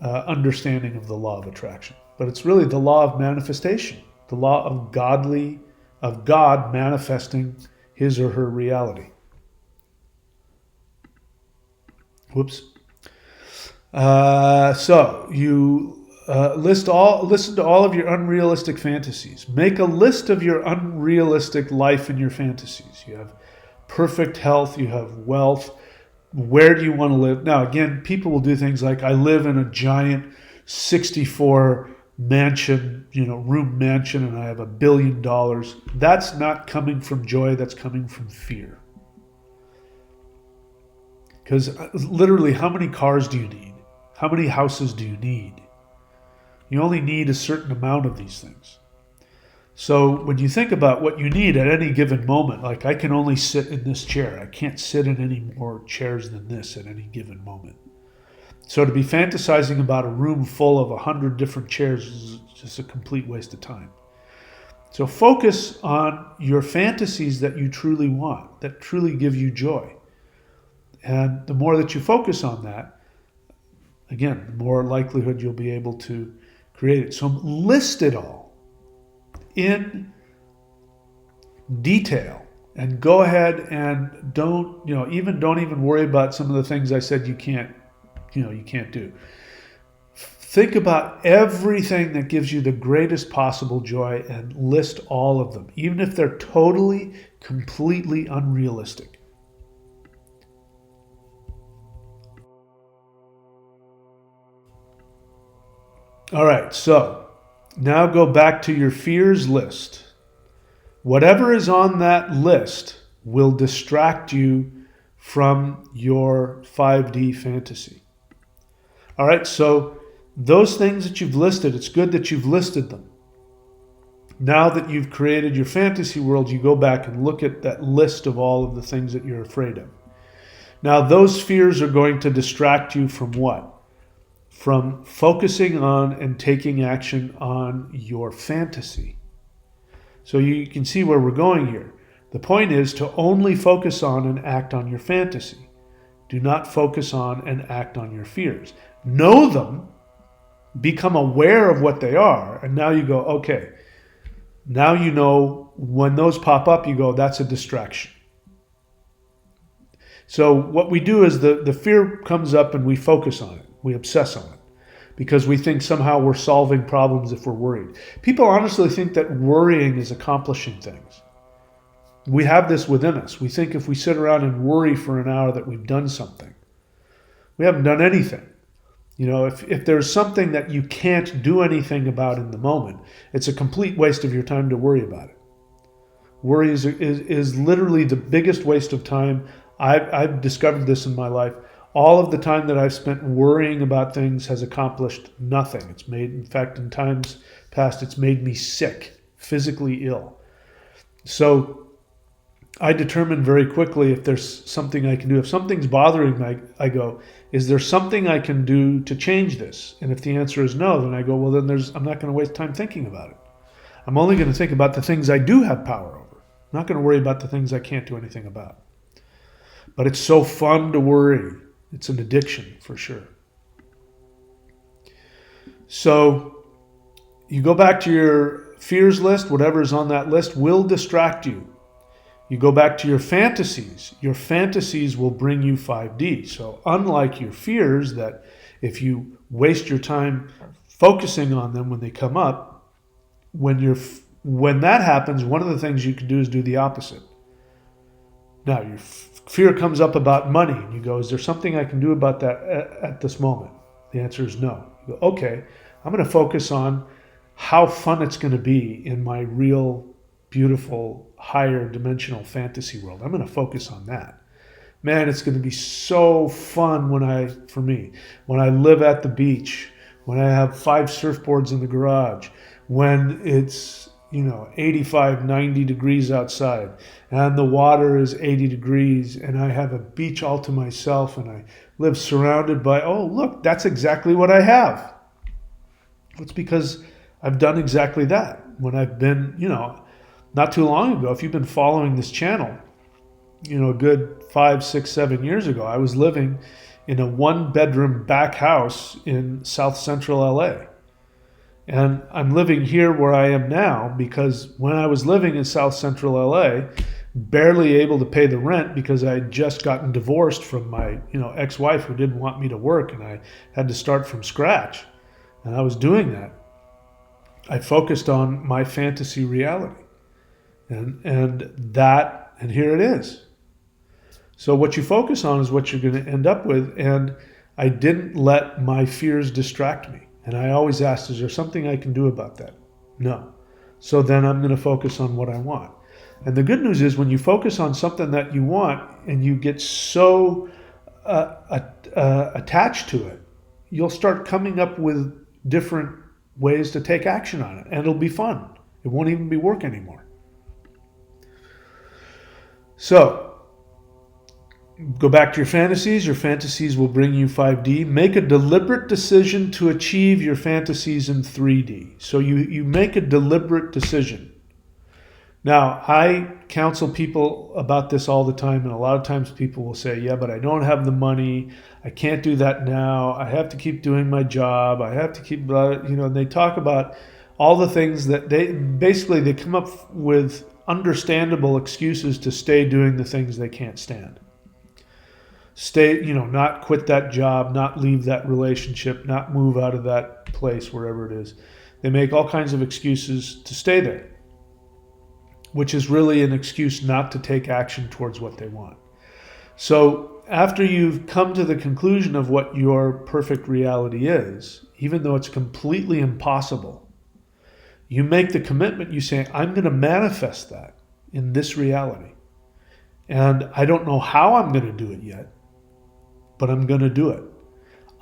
understanding of the law of attraction. But it's really the law of manifestation, the law of God manifesting his or her reality. Whoops. So you listen to all of your unrealistic fantasies. Make a list of your unrealistic life and your fantasies. You have perfect health, you have wealth. Where do you want to live? Now, again, people will do things like, I live in a giant 64 mansion, room mansion, and I have $1 billion. That's not coming from joy, that's coming from fear. Because literally, how many cars do you need? How many houses do you need? You only need a certain amount of these things. So when you think about what you need at any given moment, like I can only sit in this chair. I can't sit in any more chairs than this at any given moment. So to be fantasizing about a room full of 100 different chairs is just a complete waste of time. So focus on your fantasies that you truly want, that truly give you joy. And the more that you focus on that, again, the more likelihood you'll be able to create it. So list it all in detail and go ahead and don't even worry about some of the things I said you can't do. Think about everything that gives you the greatest possible joy and list all of them, even if they're totally, completely unrealistic. All right, so now go back to your fears list. Whatever is on that list will distract you from your 5D fantasy. All right, so those things that you've listed, it's good that you've listed them. Now that you've created your fantasy world, you go back and look at that list of all of the things that you're afraid of. Now, those fears are going to distract you from what? From focusing on and taking action on your fantasy. So you can see where we're going here. The point is to only focus on and act on your fantasy. Do not focus on and act on your fears. Know them, become aware of what they are, and now you go, okay, now you know when those pop up, you go, that's a distraction. So what we do is the fear comes up and we focus on it. We obsess on it because we think somehow we're solving problems if we're worried. People honestly think that worrying is accomplishing things. We have this within us. We think if we sit around and worry for an hour that we've done something. We haven't done anything. You know, if there's something that you can't do anything about in the moment, it's a complete waste of your time to worry about it. Worry is literally the biggest waste of time. I've discovered this in my life. All of the time that I've spent worrying about things has accomplished nothing. It's made, in fact, in times past, it's made me sick, physically ill. So I determine very quickly if there's something I can do. If something's bothering me, I go, is there something I can do to change this? And if the answer is no, then I go, well, then I'm not going to waste time thinking about it. I'm only going to think about the things I do have power over. I'm not going to worry about the things I can't do anything about. But it's so fun to worry. It's an addiction for sure. So you go back to your fears list. Whatever is on that list will distract you. You go back to your fantasies. Your fantasies will bring you 5D. So unlike your fears that if you waste your time focusing on them when they come up, when that happens, one of the things you can do is do the opposite. Now, your fear comes up about money, and you go, is there something I can do about that at this moment? The answer is no. You go, okay, I'm going to focus on how fun it's going to be in my real, beautiful, higher dimensional fantasy world. I'm going to focus on that. Man, it's going to be so fun when I live at the beach, when I have 5 surfboards in the garage, when it's 85, 90 degrees outside and the water is 80 degrees and I have a beach all to myself and I live surrounded by, oh, look, that's exactly what I have. It's because I've done exactly that. When I've been, not too long ago, if you've been following this channel, a good 5, 6, 7 years ago, I was living in a 1-bedroom back house in South Central LA. And I'm living here where I am now because when I was living in South Central LA, barely able to pay the rent because I had just gotten divorced from my ex-wife who didn't want me to work, and I had to start from scratch. And I was doing that. I focused on my fantasy reality. And here it is. So what you focus on is what you're going to end up with. And I didn't let my fears distract me. And I always asked, is there something I can do about that? No. So then I'm going to focus on what I want. And the good news is when you focus on something that you want and you get so attached to it, you'll start coming up with different ways to take action on it. And it'll be fun. It won't even be work anymore. So go back to your fantasies. Your fantasies will bring you 5D. Make a deliberate decision to achieve your fantasies in 3D. So you make a deliberate decision. Now, I counsel people about this all the time, and a lot of times people will say, yeah, but I don't have the money. I can't do that now. I have to keep doing my job. I have to keep, and they talk about all the things that they come up with understandable excuses to stay doing the things they can't stand. stay, not quit that job, not leave that relationship, not move out of that place, wherever it is. They make all kinds of excuses to stay there, which is really an excuse not to take action towards what they want. So after you've come to the conclusion of what your perfect reality is, even though it's completely impossible, you make the commitment, you say, I'm going to manifest that in this reality. And I don't know how I'm going to do it yet, but I'm going to do it.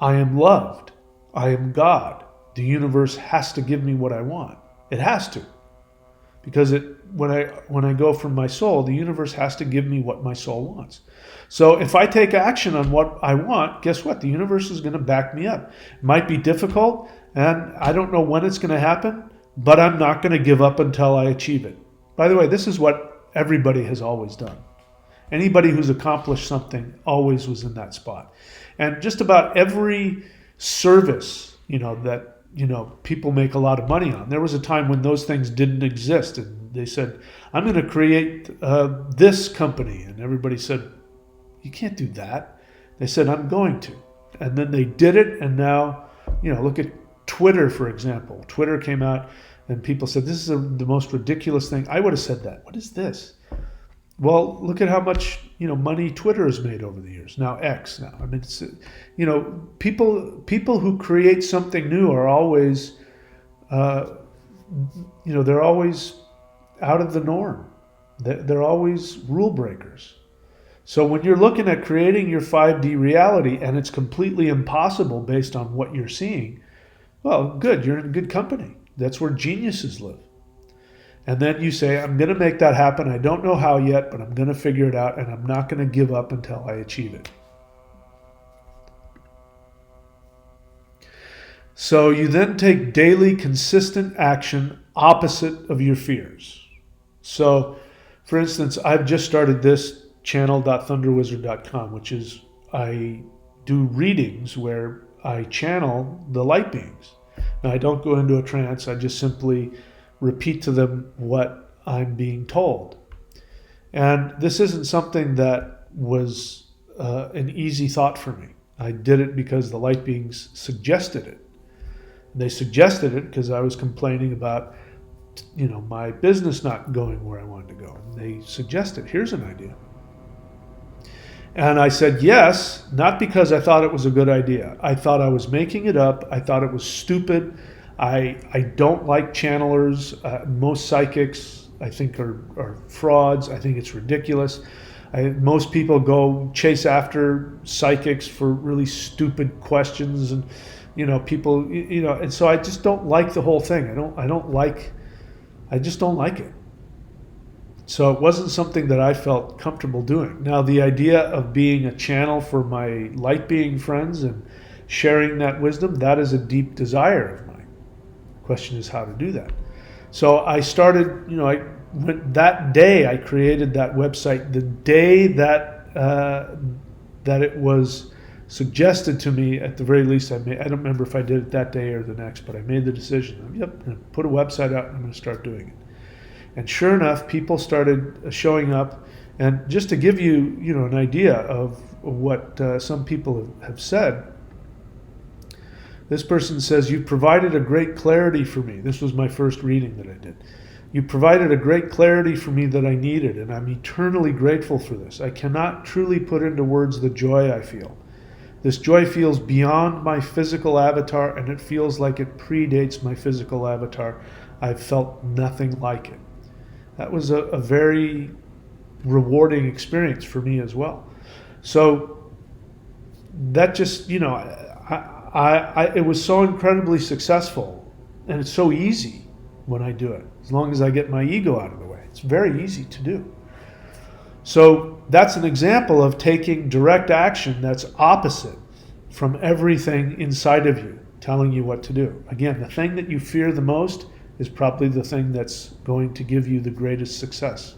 I am loved. I am God. The universe has to give me what I want. It has to. Because when I go from my soul, the universe has to give me what my soul wants. So if I take action on what I want, guess what? The universe is going to back me up. It might be difficult, and I don't know when it's going to happen, but I'm not going to give up until I achieve it. By the way, this is what everybody has always done. Anybody who's accomplished something always was in that spot. And just about every service, that people make a lot of money on. There was a time when those things didn't exist, and they said, I'm going to create this company. And everybody said, you can't do that. They said, I'm going to. And then they did it, and now, look at Twitter, for example. Twitter came out, and people said, this is the most ridiculous thing. I would have said that. What is this? Well, look at how much money Twitter has made over the years. Now X. Now, I mean, it's, people who create something new are always, they're always out of the norm. They're always rule breakers. So when you're looking at creating your 5D reality and it's completely impossible based on what you're seeing, well, good. You're in good company. That's where geniuses live. And then you say, I'm going to make that happen. I don't know how yet, but I'm going to figure it out, and I'm not going to give up until I achieve it. So you then take daily consistent action opposite of your fears. So, for instance, I've just started this channel.thunderwizard.com, which is I do readings where I channel the light beings. Now, I don't go into a trance. I just simply repeat to them what I'm being told. And this isn't something that was an easy thought for me. I did it because the light beings suggested it. They suggested it because I was complaining about, my business not going where I wanted to go. And they suggested, here's an idea. And I said yes, not because I thought it was a good idea. I thought I was making it up. I thought it was stupid. I don't like channelers. Most psychics, I think, are frauds. I think it's ridiculous. Most people go chase after psychics for really stupid questions, and people, and so I just don't like the whole thing. I just don't like it. So it wasn't something that I felt comfortable doing. Now, the idea of being a channel for my light being friends and sharing that wisdom, that is a deep desire of mine. Question is how to do that. So I started, that day I created that website. The day that it was suggested to me, at the very least, I don't remember if I did it that day or the next, but I made the decision. I'm going to put a website out and I'm going to start doing it. And sure enough, people started showing up. And just to give you, an idea of what some people have said, this person says, you provided a great clarity for me. This was my first reading that I did. You provided a great clarity for me that I needed, and I'm eternally grateful for this. I cannot truly put into words the joy I feel. This joy feels beyond my physical avatar, and it feels like it predates my physical avatar. I've felt nothing like it. That was a very rewarding experience for me as well. So that just, it was so incredibly successful, and it's so easy when I do it, as long as I get my ego out of the way. It's very easy to do. So that's an example of taking direct action that's opposite from everything inside of you telling you what to do. Again, the thing that you fear the most is probably the thing that's going to give you the greatest success.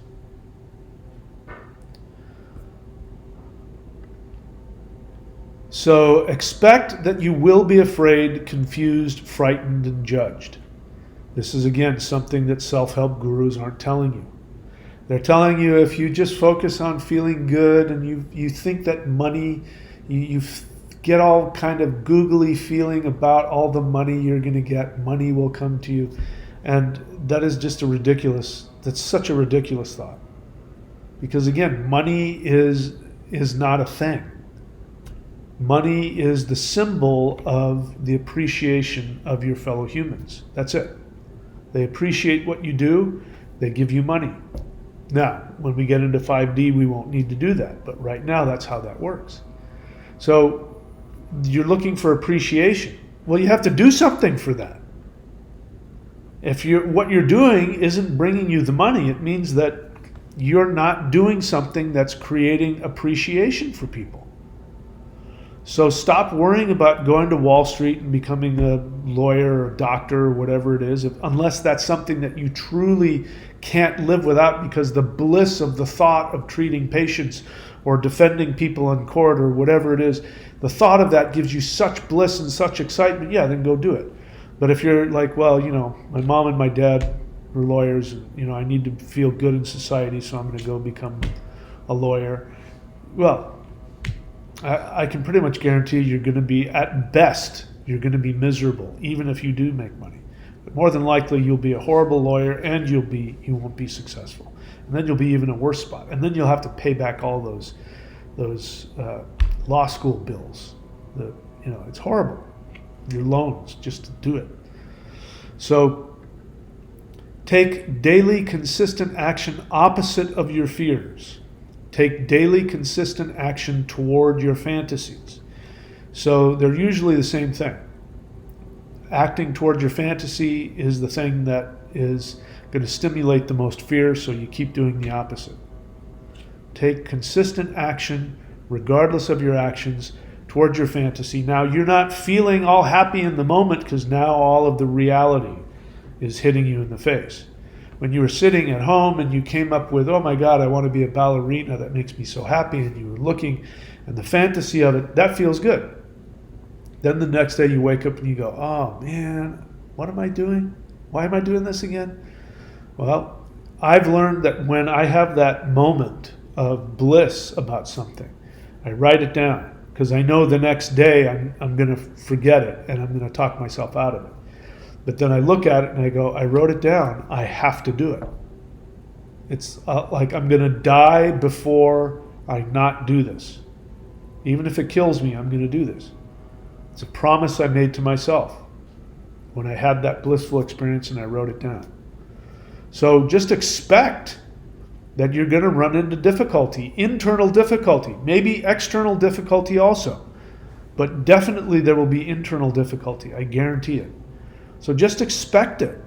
So expect that you will be afraid, confused, frightened, and judged. This is, again, something that self-help gurus aren't telling you. They're telling you if you just focus on feeling good and you think that money, you get all kind of googly feeling about all the money you're going to get, money will come to you. And that is just that's such a ridiculous thought. Because again, money is not a thing. Money is the symbol of the appreciation of your fellow humans. That's it. They appreciate what you do, they give you money. Now, when we get into 5D, we won't need to do that. But right now, that's how that works. So you're looking for appreciation. Well, you have to do something for that. If what you're doing isn't bringing you the money, it means that you're not doing something that's creating appreciation for people. So stop worrying about going to Wall Street and becoming a lawyer or doctor or whatever it is, unless that's something that you truly can't live without, because the bliss of the thought of treating patients or defending people in court or whatever it is, the thought of that gives you such bliss and such excitement, yeah, then go do it. But if you're like, well, my mom and my dad were lawyers, and, I need to feel good in society, so I'm going to go become a lawyer. Well, I can pretty much guarantee you're going to be, at best, you're going to be miserable, even if you do make money. But more than likely, you'll be a horrible lawyer, and you won't be successful. And then you'll be even a worse spot. And then you'll have to pay back all those law school bills. It's horrible. Your loans, just to do it. So take daily consistent action opposite of your fears. Take daily consistent action toward your fantasies. So they're usually the same thing. Acting toward your fantasy is the thing that is going to stimulate the most fear, so you keep doing the opposite. Take consistent action, regardless of your actions, towards your fantasy. Now, you're not feeling all happy in the moment because now all of the reality is hitting you in the face. When you were sitting at home and you came up with, oh my God, I want to be a ballerina, that makes me so happy, and you were looking, and the fantasy of it, that feels good. Then the next day you wake up and you go, oh man, what am I doing? Why am I doing this again? Well, I've learned that when I have that moment of bliss about something, I write it down, because I know the next day I'm going to forget it and I'm going to talk myself out of it. But then I look at it and I go, I wrote it down. I have to do it. It's like I'm going to die before I not do this. Even if it kills me, I'm going to do this. It's a promise I made to myself when I had that blissful experience and I wrote it down. So just expect that you're going to run into difficulty, internal difficulty, maybe external difficulty also. But definitely there will be internal difficulty. I guarantee it. So just expect it.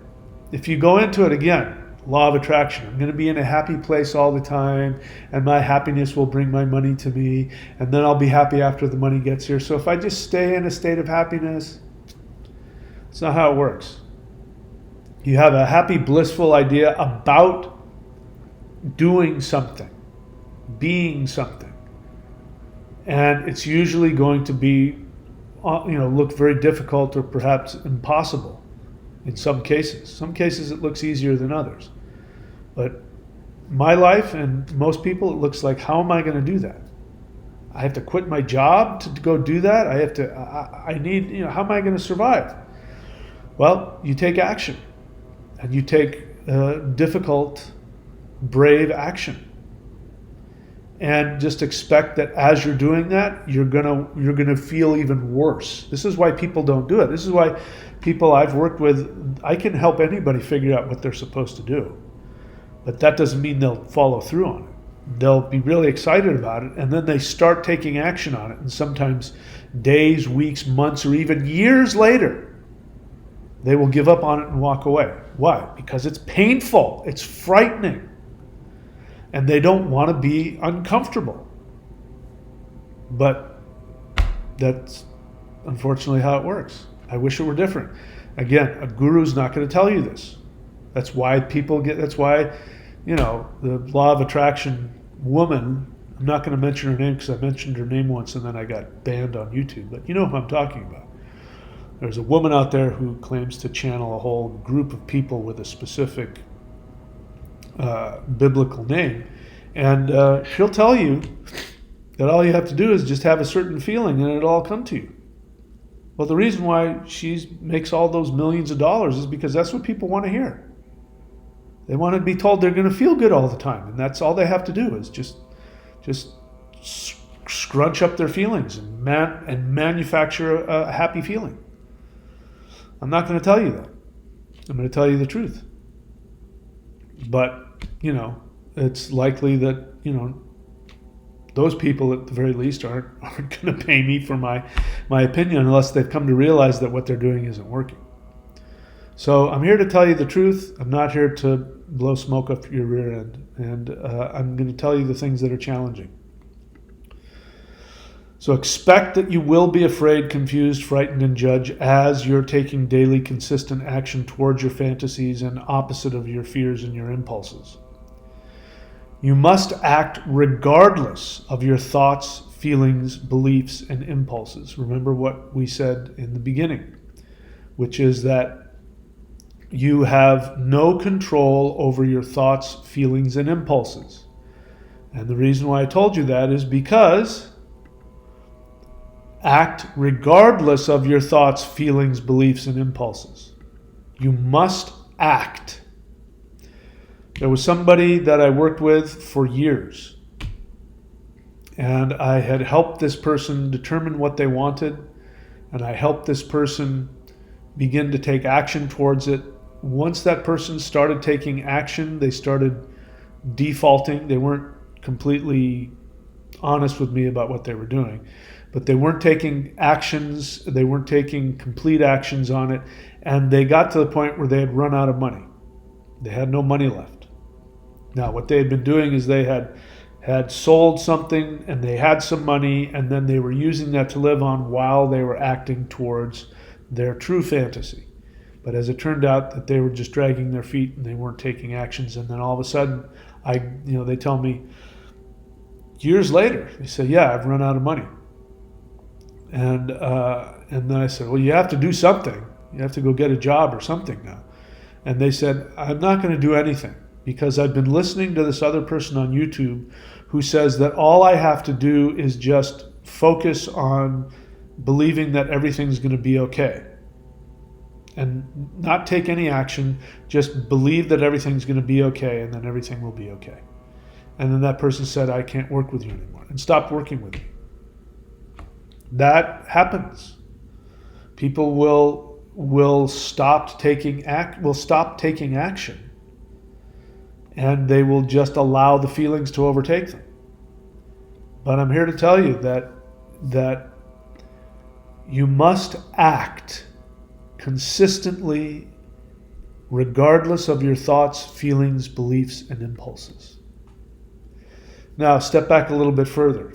If you go into it again, law of attraction, I'm going to be in a happy place all the time, and my happiness will bring my money to me, and then I'll be happy after the money gets here. So if I just stay in a state of happiness, it's not how it works. You have a happy, blissful idea about doing something, being something, and it's usually going to be, look very difficult or perhaps impossible in some cases. Some cases it looks easier than others. But my life and most people, it looks like, how am I going to do that? I have to quit my job to go do that. I need, how am I going to survive? Well, you take action, and you take difficult, brave action. And just expect that as you're doing that, you're gonna feel even worse. This is why people don't do it. This is why people I've worked with, I can help anybody figure out what they're supposed to do. But that doesn't mean they'll follow through on it. They'll be really excited about it, and then they start taking action on it. And sometimes days, weeks, months, or even years later, they will give up on it and walk away. Why? Because it's painful. It's frightening. And they don't want to be uncomfortable. But that's unfortunately how it works. I wish it were different. Again, a guru's not going to tell you this. That's why the law of attraction woman, I'm not going to mention her name because I mentioned her name once and then I got banned on YouTube, but you know who I'm talking about. There's a woman out there who claims to channel a whole group of people with a specific biblical name, and she'll tell you that all you have to do is just have a certain feeling and it'll all come to you. Well, the reason why she makes all those millions of dollars is because that's what people want to hear. They want to be told they're going to feel good all the time, and that's all they have to do is just scrunch up their feelings and manufacture a happy feeling. I'm not going to tell you that. I'm going to tell you the truth. But, it's likely that, those people at the very least aren't going to pay me for my opinion unless they've come to realize that what they're doing isn't working. So I'm here to tell you the truth. I'm not here to blow smoke up your rear end. And I'm going to tell you the things that are challenging. So expect that you will be afraid, confused, frightened, and judged as you're taking daily consistent action towards your fantasies and opposite of your fears and your impulses. You must act regardless of your thoughts, feelings, beliefs, and impulses. Remember what we said in the beginning, which is that you have no control over your thoughts, feelings, and impulses. And the reason why I told you that is because act regardless of your thoughts, feelings, beliefs, and impulses. You must act. There was somebody that I worked with for years, and I had helped this person determine what they wanted, and I helped this person begin to take action towards it. Once that person started taking action, they started defaulting. They weren't completely honest with me about what they were doing, but they weren't taking actions. They weren't taking complete actions on it, and they got to the point where they had run out of money. They had no money left. Now, what they had been doing is they had sold something and they had some money, and then they were using that to live on while they were acting towards their true fantasy. But as it turned out that they were just dragging their feet and they weren't taking actions, and then all of a sudden, they tell me years later, they say, "Yeah, I've run out of money." And then I said, "Well, you have to do something. You have to go get a job or something now." And they said, "I'm not going to do anything, because I've been listening to this other person on YouTube who says that all I have to do is just focus on believing that everything's going to be okay and not take any action, just believe that everything's going to be okay, and then everything will be okay." And then that person said, "I can't work with you anymore," and stopped working with me. That happens. People will stop taking action. And they will just allow the feelings to overtake them. But I'm here to tell you that you must act consistently regardless of your thoughts, feelings, beliefs, and impulses. Now, step back a little bit further.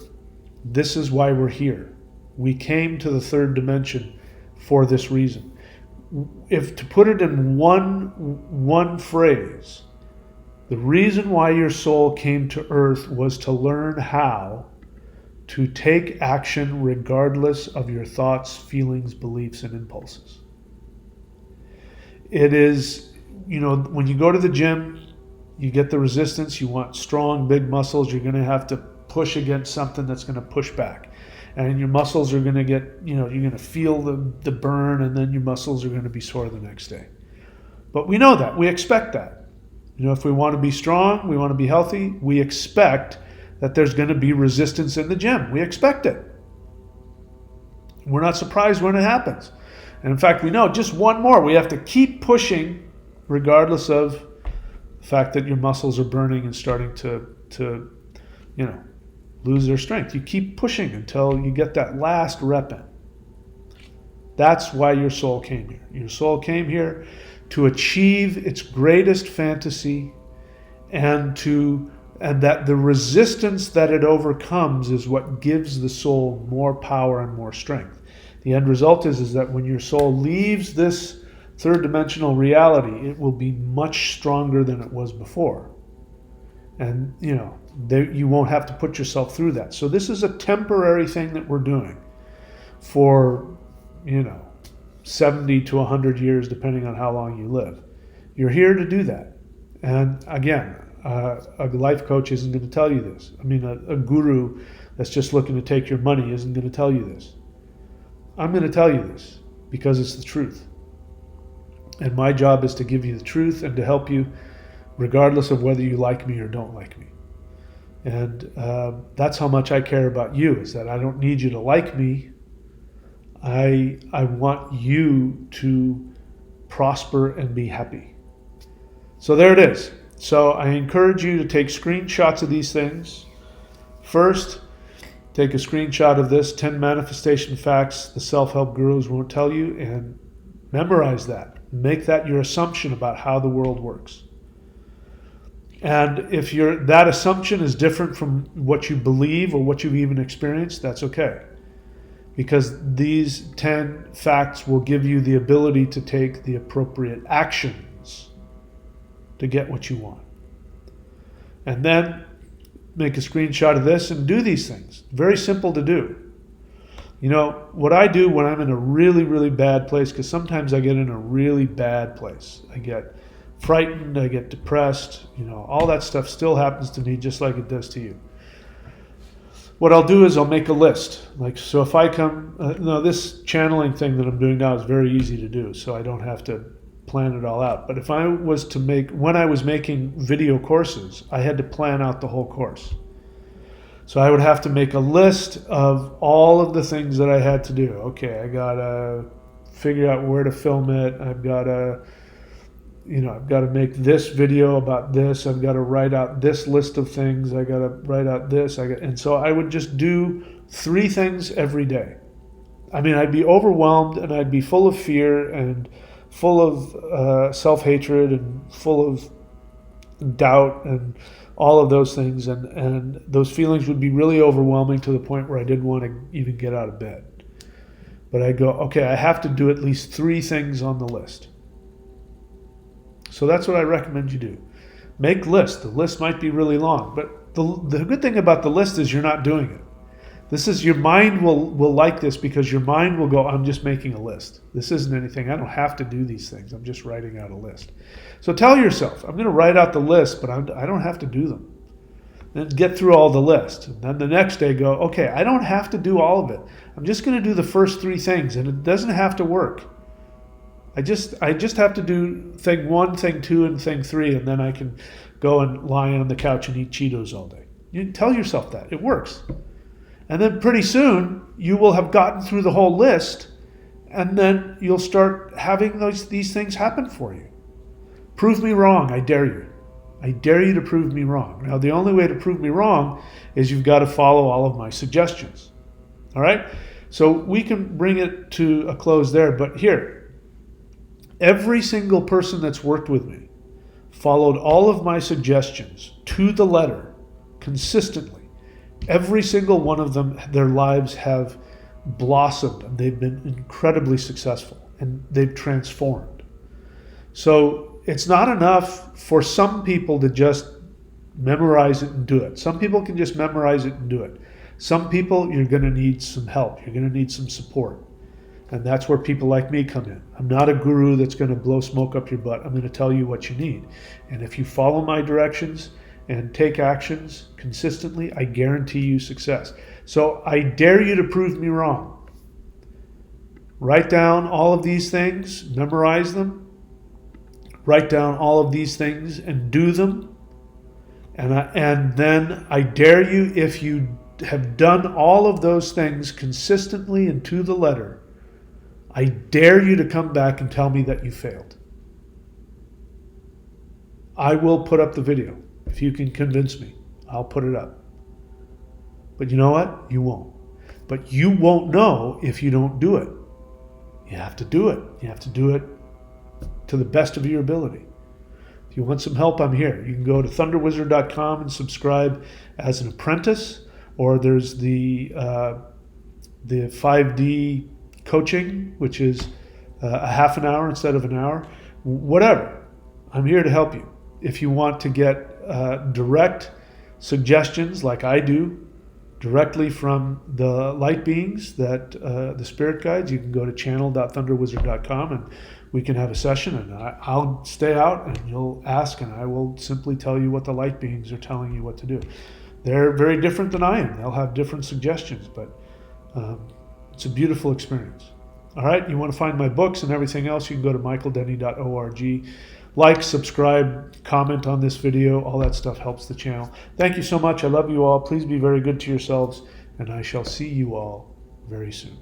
This is why we're here. We came to the third dimension for this reason. If to put it in one phrase, the reason why your soul came to earth was to learn how to take action regardless of your thoughts, feelings, beliefs, and impulses. It is, when you go to the gym, you get the resistance, you want strong, big muscles, you're going to have to push against something that's going to push back. And your muscles are going to get, you're going to feel the burn, and then your muscles are going to be sore the next day. But we know that. We expect that. If we want to be strong, we want to be healthy, we expect that there's going to be resistance in the gym. We expect it. We're not surprised when it happens. And in fact, we know just one more. We have to keep pushing regardless of the fact that your muscles are burning and starting to lose their strength. You keep pushing until you get that last rep in. That's why your soul came here. Your soul came here to achieve its greatest fantasy, and that the resistance that it overcomes is what gives the soul more power and more strength. The end result is that when your soul leaves this third dimensional reality, it will be much stronger than it was before. And you won't have to put yourself through that. So this is a temporary thing that we're doing for 70 to 100 years, depending on how long you live. You're here to do that. And again, A life coach isn't going to tell you this. I mean, a guru that's just looking to take your money isn't going to tell you this. I'm going to tell you this because it's the truth. And my job is to give you the truth and to help you regardless of whether you like me or don't like me. And that's how much I care about you, is that I don't need you to like me. I want you to prosper and be happy. So there it is. So I encourage you to take screenshots of these things. First, take a screenshot of this, 10 manifestation facts the self-help gurus won't tell you, and memorize that. Make that your assumption about how the world works. And if that assumption is different from what you believe or what you've even experienced, that's okay. Because these 10 facts will give you the ability to take the appropriate actions to get what you want. And then make a screenshot of this and do these things. Very simple to do. You know, what I do when I'm in a really, really bad place, because sometimes I get in a really bad place. I get frightened, I get depressed, all that stuff still happens to me just like it does to you. What I'll do is I'll make a list. So if I come, this channeling thing that I'm doing now is very easy to do, so I don't have to plan it all out. But if I was to when I was making video courses, I had to plan out the whole course. So I would have to make a list of all of the things that I had to do. Okay, I gotta figure out where to film it. I've gotta make this video about this. I've got to write out this list of things. I got to write out this. And so I would just do 3 things every day. I mean, I'd be overwhelmed and I'd be full of fear and full of self-hatred and full of doubt and all of those things. And those feelings would be really overwhelming to the point where I didn't want to even get out of bed. But I'd go, okay, I have to do at least 3 things on the list. So that's what I recommend you do. Make lists. The list might be really long, but the good thing about the list is you're not doing it. Your mind will like this because your mind will go, I'm just making a list. This isn't anything. I don't have to do these things. I'm just writing out a list. So tell yourself, I'm going to write out the list, but I don't have to do them. Then get through all the list. And then the next day go, okay, I don't have to do all of it. I'm just going to do the first 3 things, and it doesn't have to work. I just have to do thing 1, thing 2, and thing 3, and then I can go and lie on the couch and eat Cheetos all day. You tell yourself that. It works. And then pretty soon, you will have gotten through the whole list, and then you'll start having these things happen for you. Prove me wrong. I dare you. I dare you to prove me wrong. Now, the only way to prove me wrong is you've got to follow all of my suggestions. All right? So we can bring it to a close there, but here, every single person that's worked with me followed all of my suggestions to the letter consistently. Every single one of them, their lives have blossomed and they've been incredibly successful and they've transformed. So it's not enough for some people to just memorize it and do it. Some people can just memorize it and do it. Some people, you're going to need some help. You're going to need some support. And that's where people like me come in. I'm not a guru that's going to blow smoke up your butt. I'm going to tell you what you need. And if you follow my directions and take actions consistently, I guarantee you success. So I dare you to prove me wrong. Write down all of these things, memorize them. Write down all of these things and do them. And then I dare you, if you have done all of those things consistently and to the letter, I dare you to come back and tell me that you failed. I will put up the video. If you can convince me, I'll put it up. But you know what? You won't. But you won't know if you don't do it. You have to do it. You have to do it to the best of your ability. If you want some help, I'm here. You can go to thunderwizard.com and subscribe as an apprentice, or there's the 5D coaching, which is a half an hour instead of an hour. Whatever. I'm here to help you. If you want to get direct suggestions like I do directly from the light beings, that the spirit guides, you can go to channel.thunderwizard.com and we can have a session, and I'll stay out and you'll ask, and I will simply tell you what the light beings are telling you what to do. They're very different than I am. They'll have different suggestions, but it's a beautiful experience. All right, you want to find my books and everything else, you can go to michaeldenney.org. Like, subscribe, comment on this video. All that stuff helps the channel. Thank you so much. I love you all. Please be very good to yourselves, and I shall see you all very soon.